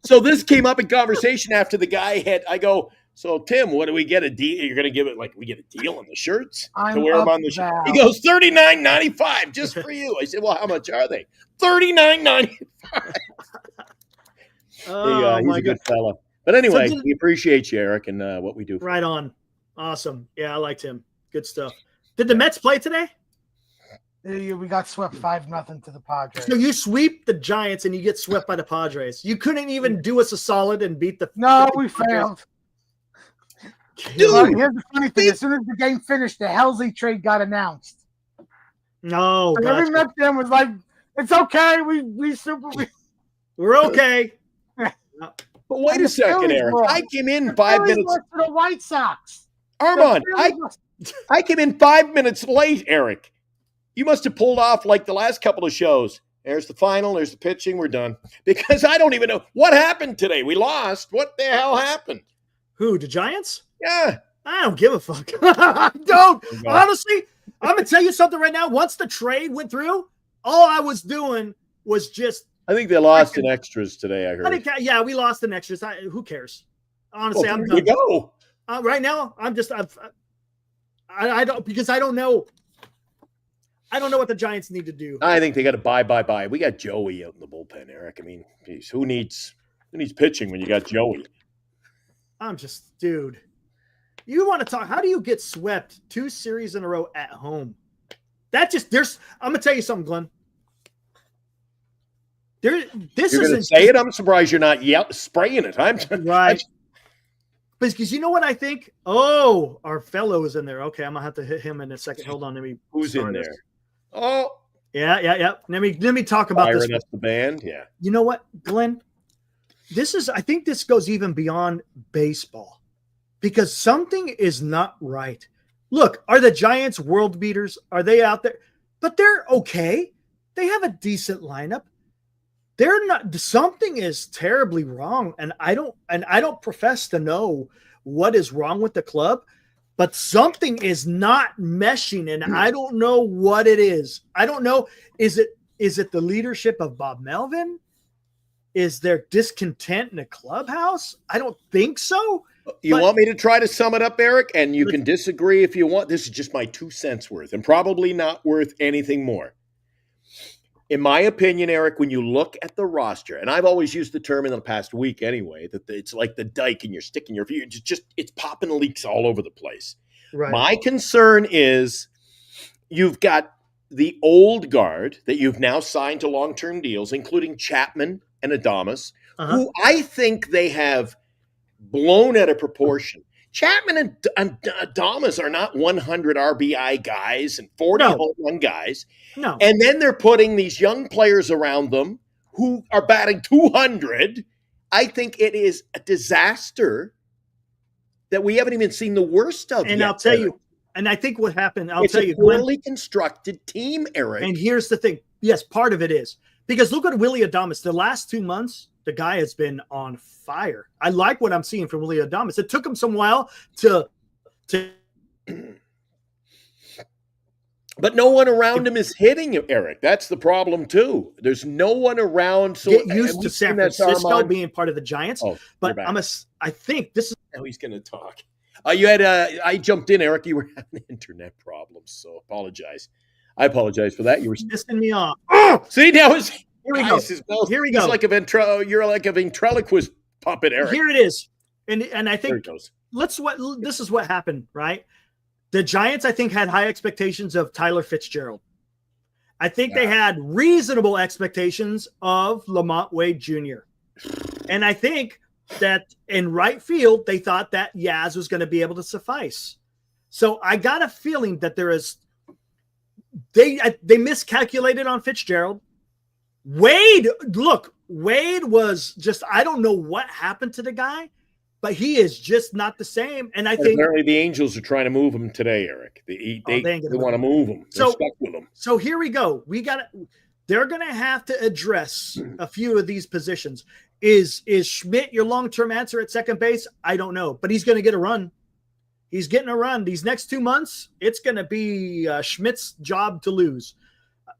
So this came up in conversation after the guy I go, so Tim, what do we get a deal? You're gonna give it like we get a deal on the shirts to wear them on the shirt. He goes $39.95 just for you. I said, well, how much are they? $39.95. He's a good fella. But anyway, we appreciate you, Eric, and what we do. Right on. Awesome. Yeah, I liked him. Good stuff. Did the Mets play today? We got swept 5-0 to the Padres. So you sweep the Giants and you get swept by the Padres. You couldn't even do us a solid and beat the. No, we failed. Dude, well, here's the funny thing: as soon as the game finished, the Helsley trade got announced. No, so every Mets fan was like, "It's okay, we're okay." But wait a second, Eric. I came in 5 minutes. To the White Sox. Armand, I came in 5 minutes late, Eric. You must have pulled off like the last couple of shows. There's the final. There's the pitching. We're done. Because I don't even know what happened today. We lost. What the hell happened? Who, the Giants? Yeah. I don't give a fuck. I don't. Honestly, I'm going to tell you something right now. Once the trade went through, all I was doing was just. I think they lost in extras today, I heard. We lost in extras. Who cares? Honestly, I'm done. We go. Right now, I'm just. I don't, because I don't know. I don't know what the Giants need to do. I think they got to buy. We got Joey out in the bullpen, Eric. I mean, geez, who needs pitching when you got Joey? I'm just, dude. You want to talk? How do you get swept 2 series in a row at home? I'm gonna tell you something, Glenn. You're gonna say it. I'm surprised you're not spraying it. Right. Because you know what I think? Oh, our fellow is in there. Okay, I'm gonna have to hit him in a second. Hold on, let me. Who's in there? Oh, yeah. Let me talk about this. That's the band. Yeah. You know what, Glenn? I think this goes even beyond baseball, because something is not right. Look, are the Giants world beaters? Are they out there? But they're okay. They have a decent lineup. They're not. Something is terribly wrong, and I don't profess to know what is wrong with the club, but something is not meshing, and I don't know what it is. I don't know. Is it the leadership of Bob Melvin? Is there discontent in the clubhouse? I don't think so. You want me to try to sum it up, Eric? And you can disagree if you want. This is just my 2 cents worth, and probably not worth anything more. In my opinion, Eric, when you look at the roster, and I've always used the term in the past week anyway, that it's like the dike and you're sticking your feet. It's popping leaks all over the place. Right. My concern is you've got the old guard that you've now signed to long-term deals, including Chapman and Adames, who I think they have blown out of proportion. Chapman and Adames are not 100 RBI guys and 40 home run guys. No. And then they're putting these young players around them who are batting 200. I think it is a disaster that we haven't even seen the worst of yet. And I'll tell you, And I think what happened, I'll It's tell a you, Glenn, poorly constructed team, Eric. and here's the thing. Yes, part of it is. Because look at Willie Adames. The last 2 months, the guy has been on fire. I like what I'm seeing from Willie Adames. It took him some while to But no one around him is hitting him, Eric. That's the problem too. There's no one around. So get used to San Francisco being part of the Giants. Oh, but I think this is. Now he's going to talk. I jumped in, Eric. You were having internet problems, so apologize. I apologize for that. You were pissing me off. See, now here we go. Here we go. He's like you're like a ventriloquist puppet, Eric. Here it is, and I think there it goes. This is what happened, right? The Giants, I think, had high expectations of Tyler Fitzgerald. I think they had reasonable expectations of Lamont Wade Jr. And I think that in right field, they thought that Yaz was going to be able to suffice. So I got a feeling that they miscalculated on Fitzgerald. Wade was just, I don't know what happened to the guy, but he is just not the same. And I think apparently the Angels are trying to move him today, Eric. They want to move him. They're stuck with him. So here we go. They're going to have to address a few of these positions. Is Schmidt your long-term answer at second base? I don't know, but he's going to get a run. He's getting a run. These next 2 months, it's going to be Schmidt's job to lose.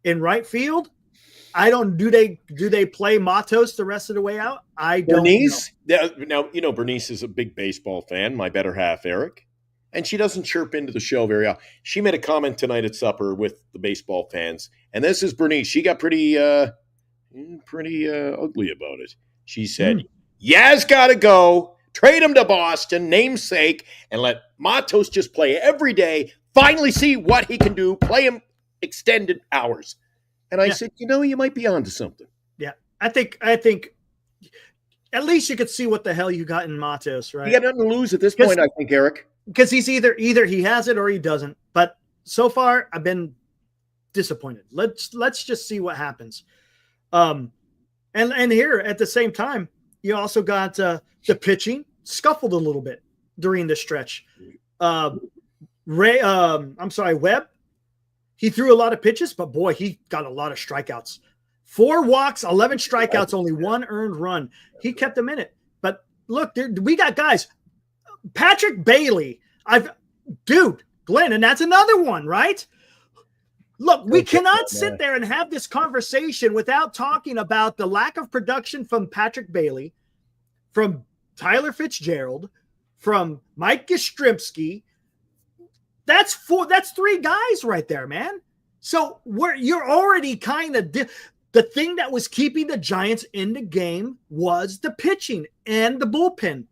In right field, do they play Matos the rest of the way out? I don't know. Now, Bernice is a big baseball fan, my better half, Eric, and she doesn't chirp into the show very often. She made a comment tonight at supper with the baseball fans, and this is Bernice. She got pretty ugly about it. She said, Yaz got to go, trade him to Boston, namesake, and let Matos just play every day, finally see what he can do, play him extended hours. And I said, you might be onto something. Yeah. I think at least you could see what the hell you got in Matos, right? You got nothing to lose at this point, I think, Eric. Because he's either he has it or he doesn't. But so far, I've been disappointed. Let's just see what happens. And here at the same time, you also got the pitching scuffled a little bit during this stretch. Webb. He threw a lot of pitches, but boy, he got a lot of strikeouts. 4 walks, 11 strikeouts, only 1 earned run. He kept them in it. But look, we got guys. Patrick Bailey. Glenn, and that's another one, right? Look, we cannot sit there and have this conversation without talking about the lack of production from Patrick Bailey, from Tyler Fitzgerald, from Mike Yastrzemski. That's 3 guys right there, man. So you're already kind of the thing that was keeping the Giants in the game was the pitching and the bullpen.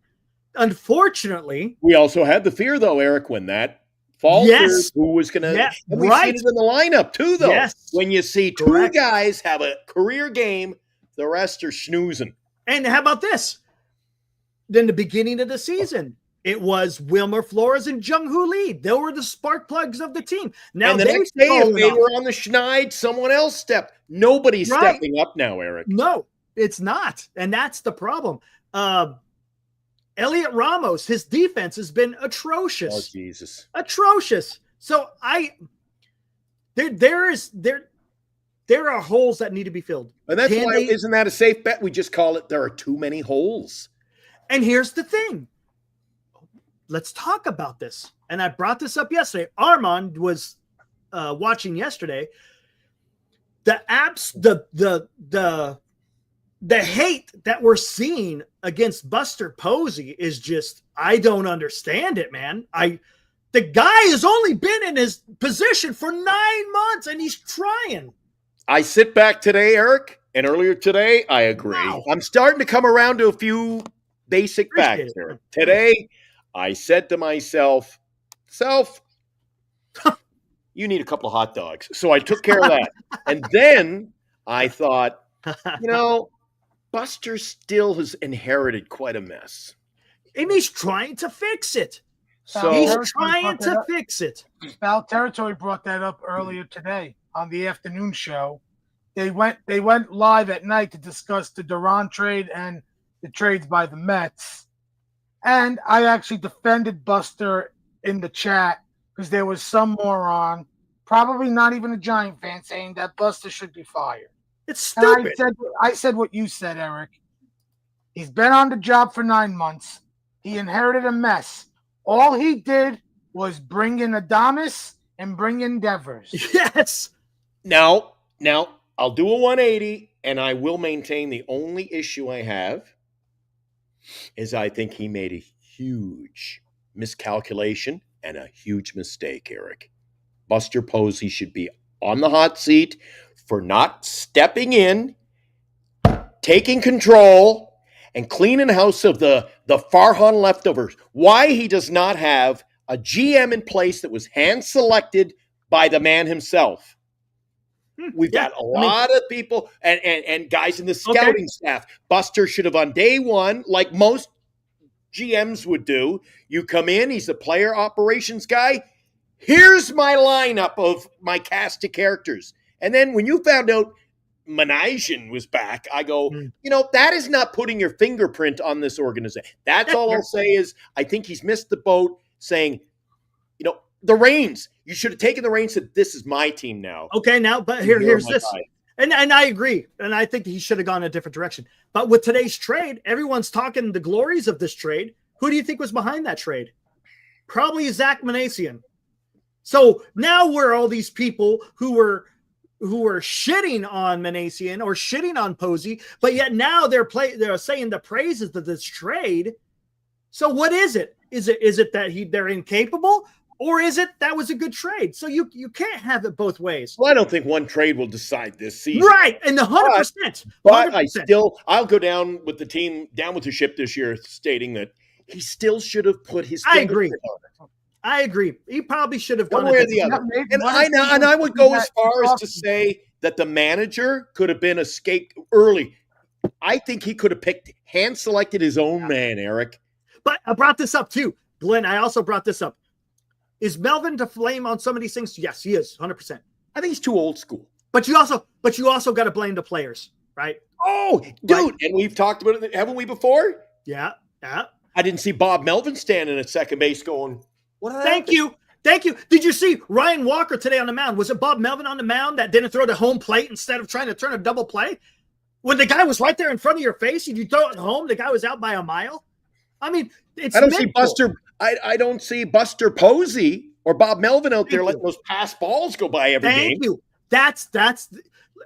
Unfortunately, we also had the fear, though, Eric, when that faltered, who was going to. Yes, and we see it in the lineup too, though. Yes, when you see 2 guys have a career game, the rest are snoozing. And how about this? In the beginning of the season, it was Wilmer Flores and Jung Hoo Lee. They were the spark plugs of the team. Now and the next day, if they were on the schneid, someone else stepped. Nobody's stepping up now, Eric. No, it's not. And that's the problem. Elliot Ramos, his defense has been atrocious. Oh, Jesus. Atrocious. So there are holes that need to be filled. And that's why, isn't that a safe bet? We just call it, there are too many holes. And here's the thing. Let's talk about this. And I brought this up yesterday. Armand was watching yesterday. The hate that we're seeing against Buster Posey is just, I don't understand it, man. The guy has only been in his position for 9 months and he's trying. I sit back today, Eric, and earlier today, I agree. Wow. I'm starting to come around to a few basic facts here. Today, I said to myself, you need a couple of hot dogs. So I took care of that. And then I thought, Buster still has inherited quite a mess. And he's trying to fix it. So he's trying to fix it. Foul Territory brought that up earlier today on the afternoon show. They went live at night to discuss the Duran trade and the trades by the Mets. And I actually defended Buster in the chat because there was some moron, probably not even a Giant fan, saying that Buster should be fired. It's stupid. And I said what you said, Eric. He's been on the job for 9 months. He inherited a mess. All he did was bring in Adamas and bring in Devers. Yes. Now, I'll do a 180, and I will maintain the only issue I have is I think he made a huge miscalculation and a huge mistake, Eric. Buster Posey should be on the hot seat for not stepping in, taking control, and cleaning house of the Farhan leftovers. Why he does not have a GM in place that was hand-selected by the man himself. We've got a lot of people and guys in the scouting staff. Buster should have on day one, like most GMs would do. You come in, he's the player operations guy. Here's my lineup of my cast of characters. And then when you found out Managerial was back, I go, that is not putting your fingerprint on this organization. That's all I'll say is I think he's missed the boat saying, the reins. You should have taken the reins and said, this is my team now. Okay, now, but here's this. And I agree. And I think he should have gone a different direction. But with today's trade, everyone's talking the glories of this trade. Who do you think was behind that trade? Probably Zach Manasian. So now we're all these people who were shitting on Manasian or shitting on Posey, but yet now they're saying the praises of this trade. So what is it? Is it that they're incapable? Or is it that was a good trade? So you can't have it both ways. Well, I don't think one trade will decide this season. Right, and 100%. But I'll go down with the team, down with the ship this year, stating that he still should have put his fingerprint on it. I agree. He probably should have done one way or the other. And I would go as far as to say that the manager could have been escaped early. I think he could have hand-selected his own man, Eric. But I brought this up too. Glenn, I also brought this up. Is Melvin to blame on some of these things? Yes, he is, 100%. I think he's too old school. But you also got to blame the players, right? Oh, dude, and we've talked about it, haven't we, before? Yeah. I didn't see Bob Melvin standing at second base going, what happened? Thank you. Did you see Ryan Walker today on the mound? Was it Bob Melvin on the mound that didn't throw the home plate instead of trying to turn a double play? When the guy was right there in front of your face and you throw it home, the guy was out by a mile? I mean, I don't see Buster Posey or Bob Melvin out there letting those pass balls go by every game. Thank you.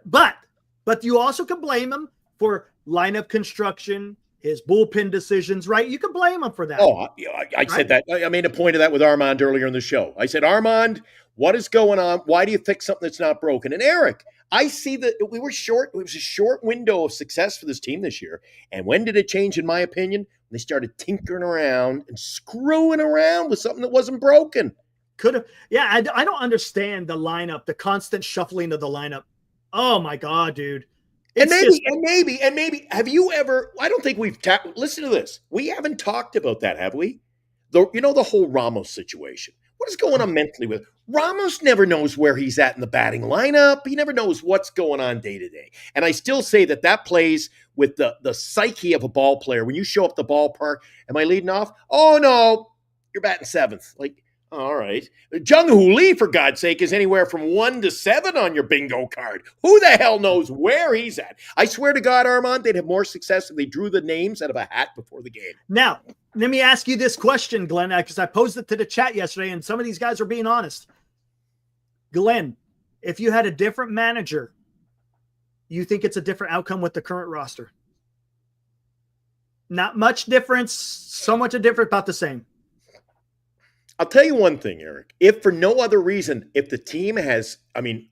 But you also can blame him for lineup construction, his bullpen decisions, right? You can blame him for that. Oh, I said that. I made a point of that with Armand earlier in the show. I said, Armand, what is going on? Why do you fix something that's not broken? And Eric, I see that we were short. It was a short window of success for this team this year. And when did it change, in my opinion? When they started tinkering around and screwing around with something that wasn't broken. Could have. Yeah, I don't understand the lineup, the constant shuffling of the lineup. Oh, my God, dude. And maybe, have you ever, I don't think we've, listen to this. We haven't talked about that, have we? The whole Ramos situation. What is going on mentally with Ramos? Never knows where he's at in the batting lineup. He never knows what's going on day to day. And I still say that plays with the psyche of a ball player. When you show up the ballpark, am I leading off? Oh, no, you're batting seventh. Like, all right. Jung Hoo Lee, for God's sake, is anywhere from 1 to 7 on your bingo card. Who the hell knows where he's at? I swear to God, Armand, they'd have more success if they drew the names out of a hat before the game. Now, let me ask you this question, Glenn, because I posed it to the chat yesterday, and some of these guys are being honest. Glenn, if you had a different manager, you think it's a different outcome with the current roster? Not much difference, so much a difference, about the same. I'll tell you one thing, Eric. If for no other reason, if the team has,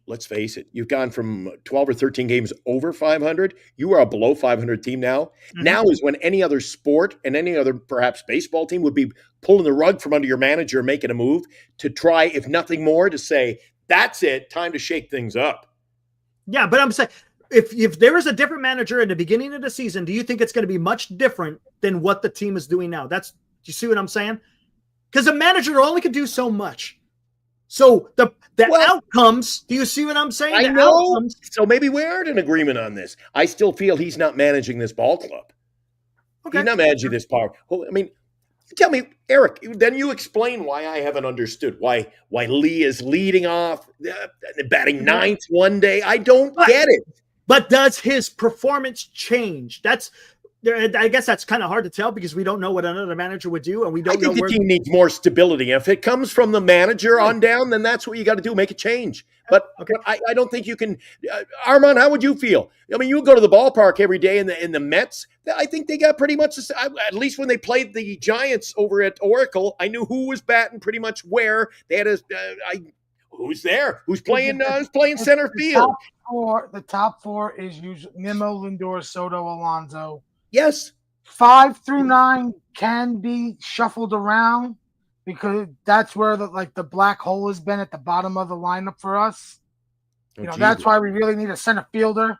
let's face it, you've gone from 12 or 13 games over 500. You are a below 500 team now. Mm-hmm. Now is when any other sport and any other perhaps baseball team would be pulling the rug from under your manager and making a move to try, if nothing more, to say, that's it, time to shake things up. Yeah, but I'm saying, if there is a different manager in the beginning of the season, do you think it's going to be much different than what the team is doing now? Do you see what I'm saying? Because a manager only can do so much. So the outcomes, do you see what I'm saying? I know. So maybe we aren't in agreement on this. I still feel he's not managing this ball club. Okay. He's not managing this power. Tell me, Eric, then you explain why I haven't understood why Lee is leading off, batting ninth one day. I don't get it. But does his performance change? I guess that's kind of hard to tell because we don't know what another manager would do, and we don't know where the team needs more stability. If it comes from the manager on down, then that's what you got to do, make a change. But I don't think you can. Armand, how would you feel? I mean, you go to the ballpark every day in the Mets. I think they got pretty much at least when they played the Giants over at Oracle, I knew who was batting pretty much where. They had who's there? Who's playing center field? The top four is usually Nimmo, Lindor, Soto, Alonso. Yes. 5 through 9 can be shuffled around because that's where the black hole has been at the bottom of the lineup for us. That's why we really need a center fielder.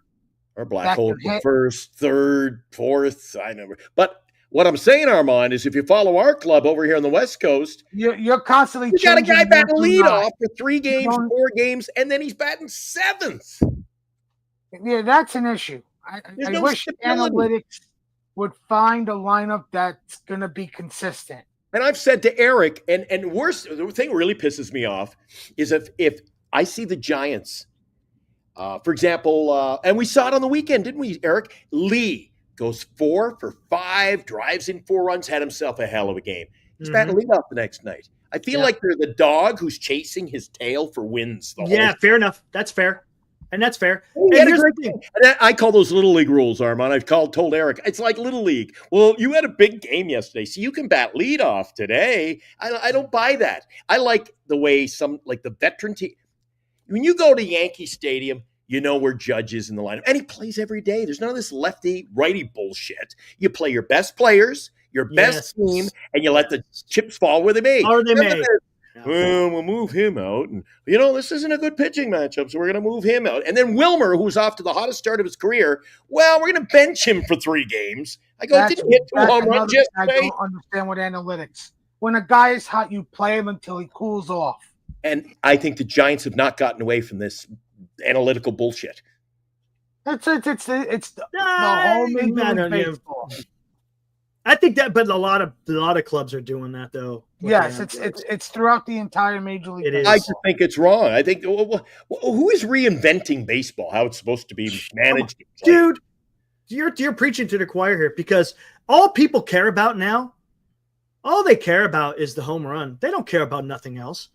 Or black hole first, third, fourth. I never. But what I'm saying, Armand, is if you follow our club over here on the West Coast, you're constantly. You got a guy batting leadoff for 3 games, 4 games, and then he's batting 7th. Yeah, that's an issue. I wish analytics would find a lineup that's going to be consistent. And I've said to Eric, and worse, the thing really pisses me off is if I see the Giants, for example, and we saw it on the weekend, didn't we, Eric? Lee goes 4 for 5, drives in 4 runs, had himself a hell of a game. He's batting leadoff the next night. I feel like they're the dog who's chasing his tail for wins. Fair enough. That's fair. And that's fair. And I call those little league rules, Armand. I've told Eric, it's like little league. Well, you had a big game yesterday, so you can bat leadoff today. I don't buy that. I like the way the veteran team. When you go to Yankee Stadium, where Judge is in the lineup, and he plays every day. There's none of this lefty righty bullshit. You play your best players, your best team, and you let the chips fall where they may. Or they may. Well, we'll move him out. And, this isn't a good pitching matchup, so we're going to move him out. And then Wilmer, who's off to the hottest start of his career, well, we're going to bench him for 3 games. I go, didn't hit 2 home runs yesterday. I don't understand what analytics. When a guy is hot, you play him until he cools off. And I think the Giants have not gotten away from this analytical bullshit. It's the whole Major League Baseball. I think that, but a lot of clubs are doing that though. Yes, it's throughout the entire Major League. I just think it's wrong. I think who is reinventing baseball? How it's supposed to be managed, dude? You're preaching to the choir here because all people care about now, all they care about is the home run. They don't care about nothing else.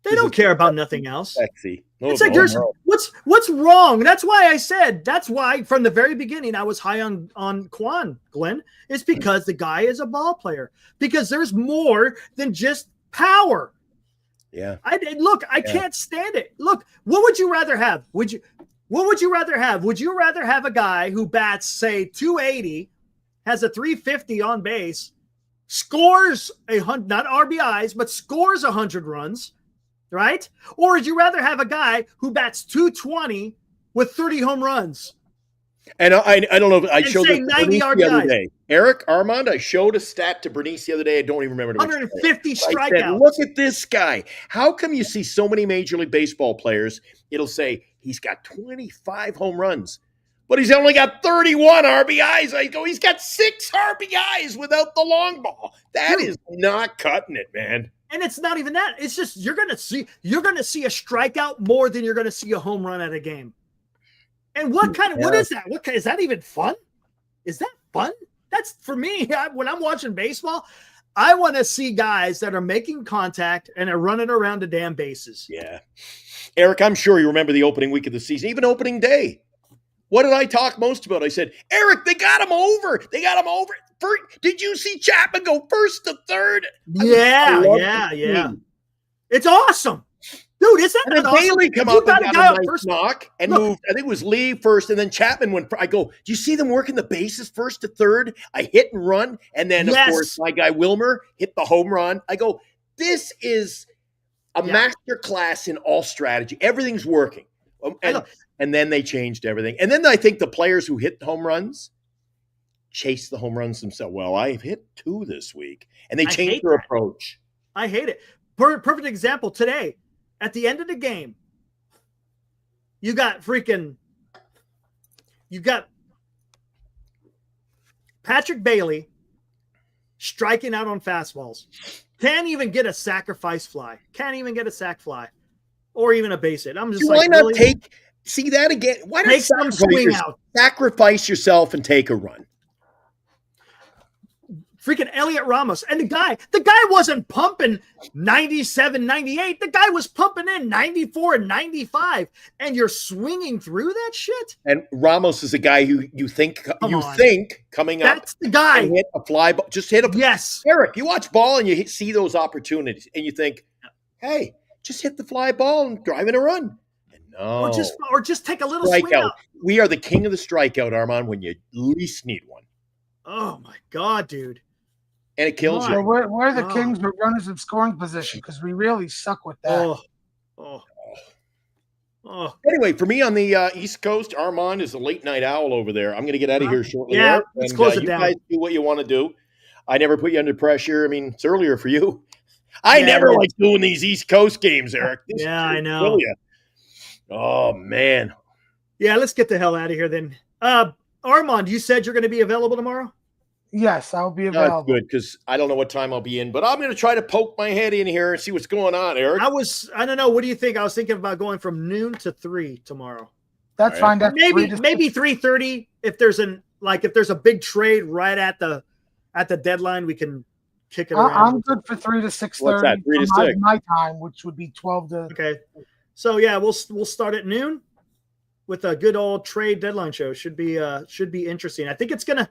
They don't care about nothing else. Sexy. It's like there's what's wrong. That's why from the very beginning I was high on Kwan, Glenn. It's because the guy is a ball player. Because there's more than just power. Yeah. I can't stand it. Look, what would you rather have? What would you rather have? Would you rather have a guy who bats, say, 280, has a 350 on base, scores not RBIs, but scores 100 runs? Right? Or would you rather have a guy who bats 220 with 30 home runs? And I don't know if I showed this to 90 Bernice the other day. Eric, Armand, I showed a stat to Bernice the other day. I don't even remember. 150 strikeouts. I said, look at this guy. How come you see so many Major League Baseball players? It'll say he's got 25 home runs, but he's only got 31 RBIs. I go, he's got 6 RBIs without the long ball. That is not cutting it, man. And it's not even that. It's just you're gonna see a strikeout more than you're gonna see a home run at a game. And what is that? Is that even fun? Is that fun? That's for me. When I'm watching baseball, I want to see guys that are making contact and are running around the damn bases. Yeah, Eric, I'm sure you remember the opening week of the season, even opening day. What did I talk most about? I said, Eric, they got him over. They got him over. Did you see Chapman go first to third? Yeah. It's awesome. Dude, is that not awesome? Bailey come up and got a nice knock and moved. I think it was Lee first, and then Chapman went. I go, do you see them working the bases first to third? I hit and run, and then, of course, my guy Wilmer hit the home run. I go, this is a master class in all strategy. Everything's working. And then they changed everything. And then I think the players who hit home runs chase the home runs themselves. Well, I've hit 2 this week. And they changed their approach. I hate it. Perfect example today. At the end of the game, you got Patrick Bailey striking out on fastballs. Can't even get a sacrifice fly. Can't even get a sac fly. Or even a base hit. I'm just Why like, not really? see that again? Why not Take some swing out. sacrifice yourself and take a run? Freaking Elliot Ramos. And the guy wasn't pumping 97, 98. The guy was pumping in 94 and 95. And you're swinging through that shit? And Ramos is a guy who you think coming up. That's the guy. Hit a fly ball. Just hit a. Yes. Eric, you watch ball and you see those opportunities and you think, hey, just hit the fly ball and drive in a run. And no. Or just take a little swing out. We are the king of the strikeout, Armand, when you least need one. Oh, my God, dude. And it kills you. We're the kings with runners in scoring position because we really suck with that. Anyway, for me on the East Coast, Armand is a late night owl over there. I'm going to get out of here shortly. Yeah, let's close it down. You guys do what you want to do. I never put you under pressure. I mean, it's earlier for you. I never like doing these East Coast games, Eric. I know. Oh, man. Yeah, let's get the hell out of here then. Armand, you said you're going to be available tomorrow? Yes, I'll be available. That's good because I don't know what time I'll be in, but I'm going to try to poke my head in here and see what's going on, Eric. I don't know. What do you think? I was thinking about going from noon to 3 tomorrow. That's fine. That's maybe 3:30 if there's a big trade right at the deadline, we can kick it around. I'm good for 3 to 6:30. What's that? 3 to 6. My time, which would be 12 to. Okay. So yeah, we'll start at noon with a good old trade deadline show. Should be interesting. I think it's gonna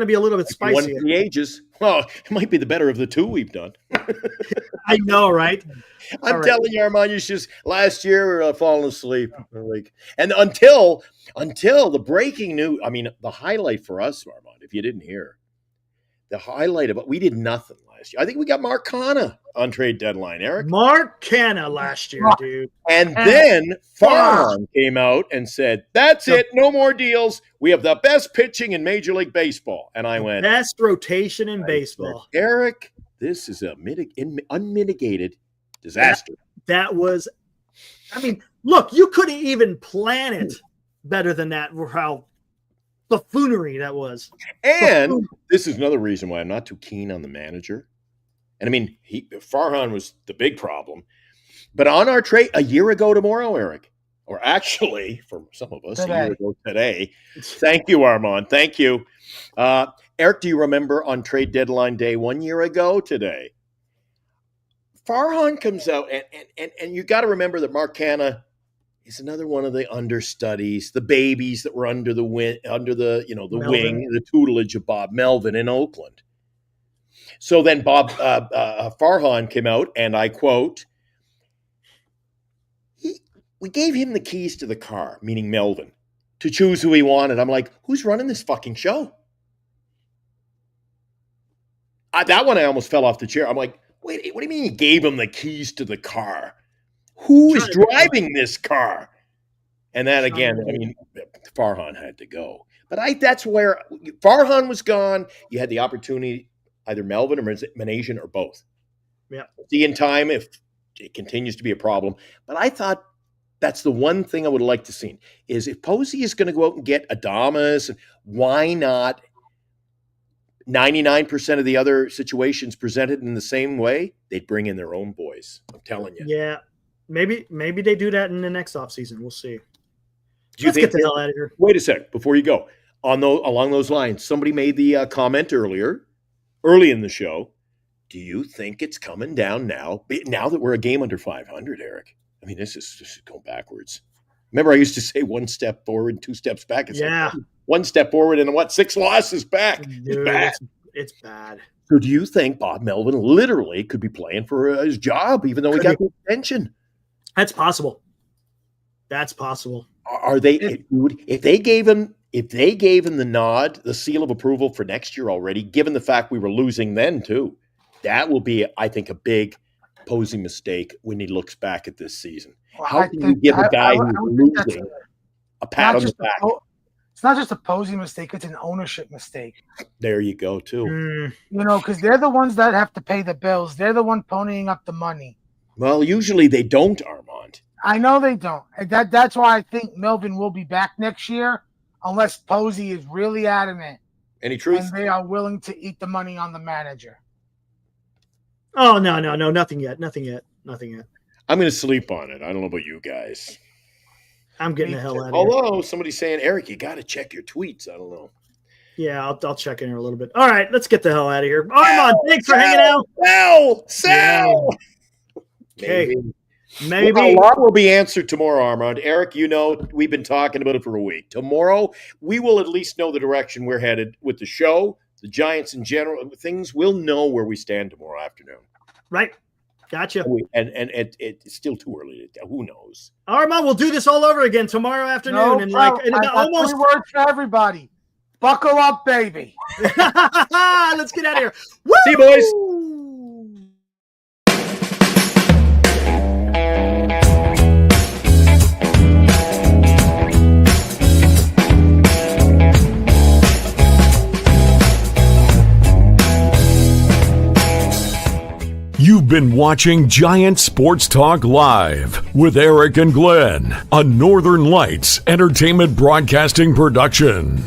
be a little bit spicy. One for the ages. Well, it might be the better of the two we've done. I know, right? I'm telling you, Armand, you just last year we were falling asleep. And until the breaking news, I mean, the highlight for us, Armand, if you didn't hear, the highlight of it, we did nothing last year. I think we got Mark Canha on trade deadline, Eric. Mark Canha last year, dude. And then Farhan came out and said, that's it, no more deals. We have the best pitching in Major League Baseball. And I went, best rotation in baseball. Eric, this is a unmitigated disaster. That was, I mean, look, you couldn't even plan it better than that, how buffoonery that was. And this is another reason why I'm not too keen on the manager. And I mean, Farhan was the big problem. But on our trade a year ago tomorrow, Eric, or actually for some of us, a year ago today. Thank you, Armand. Thank you. Eric, do you remember on trade deadline day 1 year ago today? Farhan comes out, and you got to remember that Mark Canha is another one of the understudies, the babies that were under the wing, the tutelage of Bob Melvin in Oakland. So then Farhan came out, and I quote, we gave him the keys to the car, meaning Melvin, to choose who he wanted. I'm like, who's running this fucking show? That one I almost fell off the chair. I'm like, wait, what do you mean you gave him the keys to the car? Who is driving this car? And then again, I mean, Farhan had to go. But that's where Farhan was gone. You had the opportunity, either Melvin or Managerial or both. Yeah. See in time if it continues to be a problem. But I thought that's the one thing I would like to see is if Posey is going to go out and get Adames, why not 99% of the other situations presented in the same way? They'd bring in their own boys. I'm telling you. Yeah. Maybe they do that in the next offseason. We'll see. Let's get the hell out of here. Wait a sec before you go. Along those lines, somebody made the comment early in the show. Do you think it's coming down now that we're a game under 500, Eric? I mean, this is going backwards. Remember, I used to say 1 step forward and 2 steps back. It's like 1 step forward and 6 losses back. Dude, it's bad. So do you think Bob Melvin literally could be playing for his job, even though he got the extension? That's possible. That's possible. Are they? If they gave him the nod, the seal of approval for next year already, given the fact we were losing then too, that will be, I think, a big Posey mistake when he looks back at this season. Well, How can you give a guy who's losing a pat on the back? It's not just a Posey mistake; it's an ownership mistake. There you go, too. Because they're the ones that have to pay the bills. They're the one ponying up the money. Well, usually they don't, Armand. I know they don't. That's why I think Melvin will be back next year, unless Posey is really adamant. Any truth? And they are willing to eat the money on the manager. Oh, no, nothing yet. I'm going to sleep on it. I don't know about you guys. I'm getting the hell out of here. Although somebody's saying, Eric, you got to check your tweets. I don't know. Yeah, I'll check in here a little bit. All right, let's get the hell out of here. Armand, thanks for hanging out. Sell. Okay. Maybe. Well, a lot will be answered tomorrow, Armand. Eric, we've been talking about it for a week. Tomorrow, we will at least know the direction we're headed with the show, the Giants in general. Things, we'll know where we stand tomorrow afternoon. Right. Gotcha. And it's still too early to tell. Who knows? Armand, we'll do this all over again tomorrow afternoon. I got 3 words for everybody. Buckle up, baby. Let's get out of here. Woo! See you, boys. You've been watching Giant Sports Talk Live with Eric and Glenn, a Northern Lights Entertainment Broadcasting production.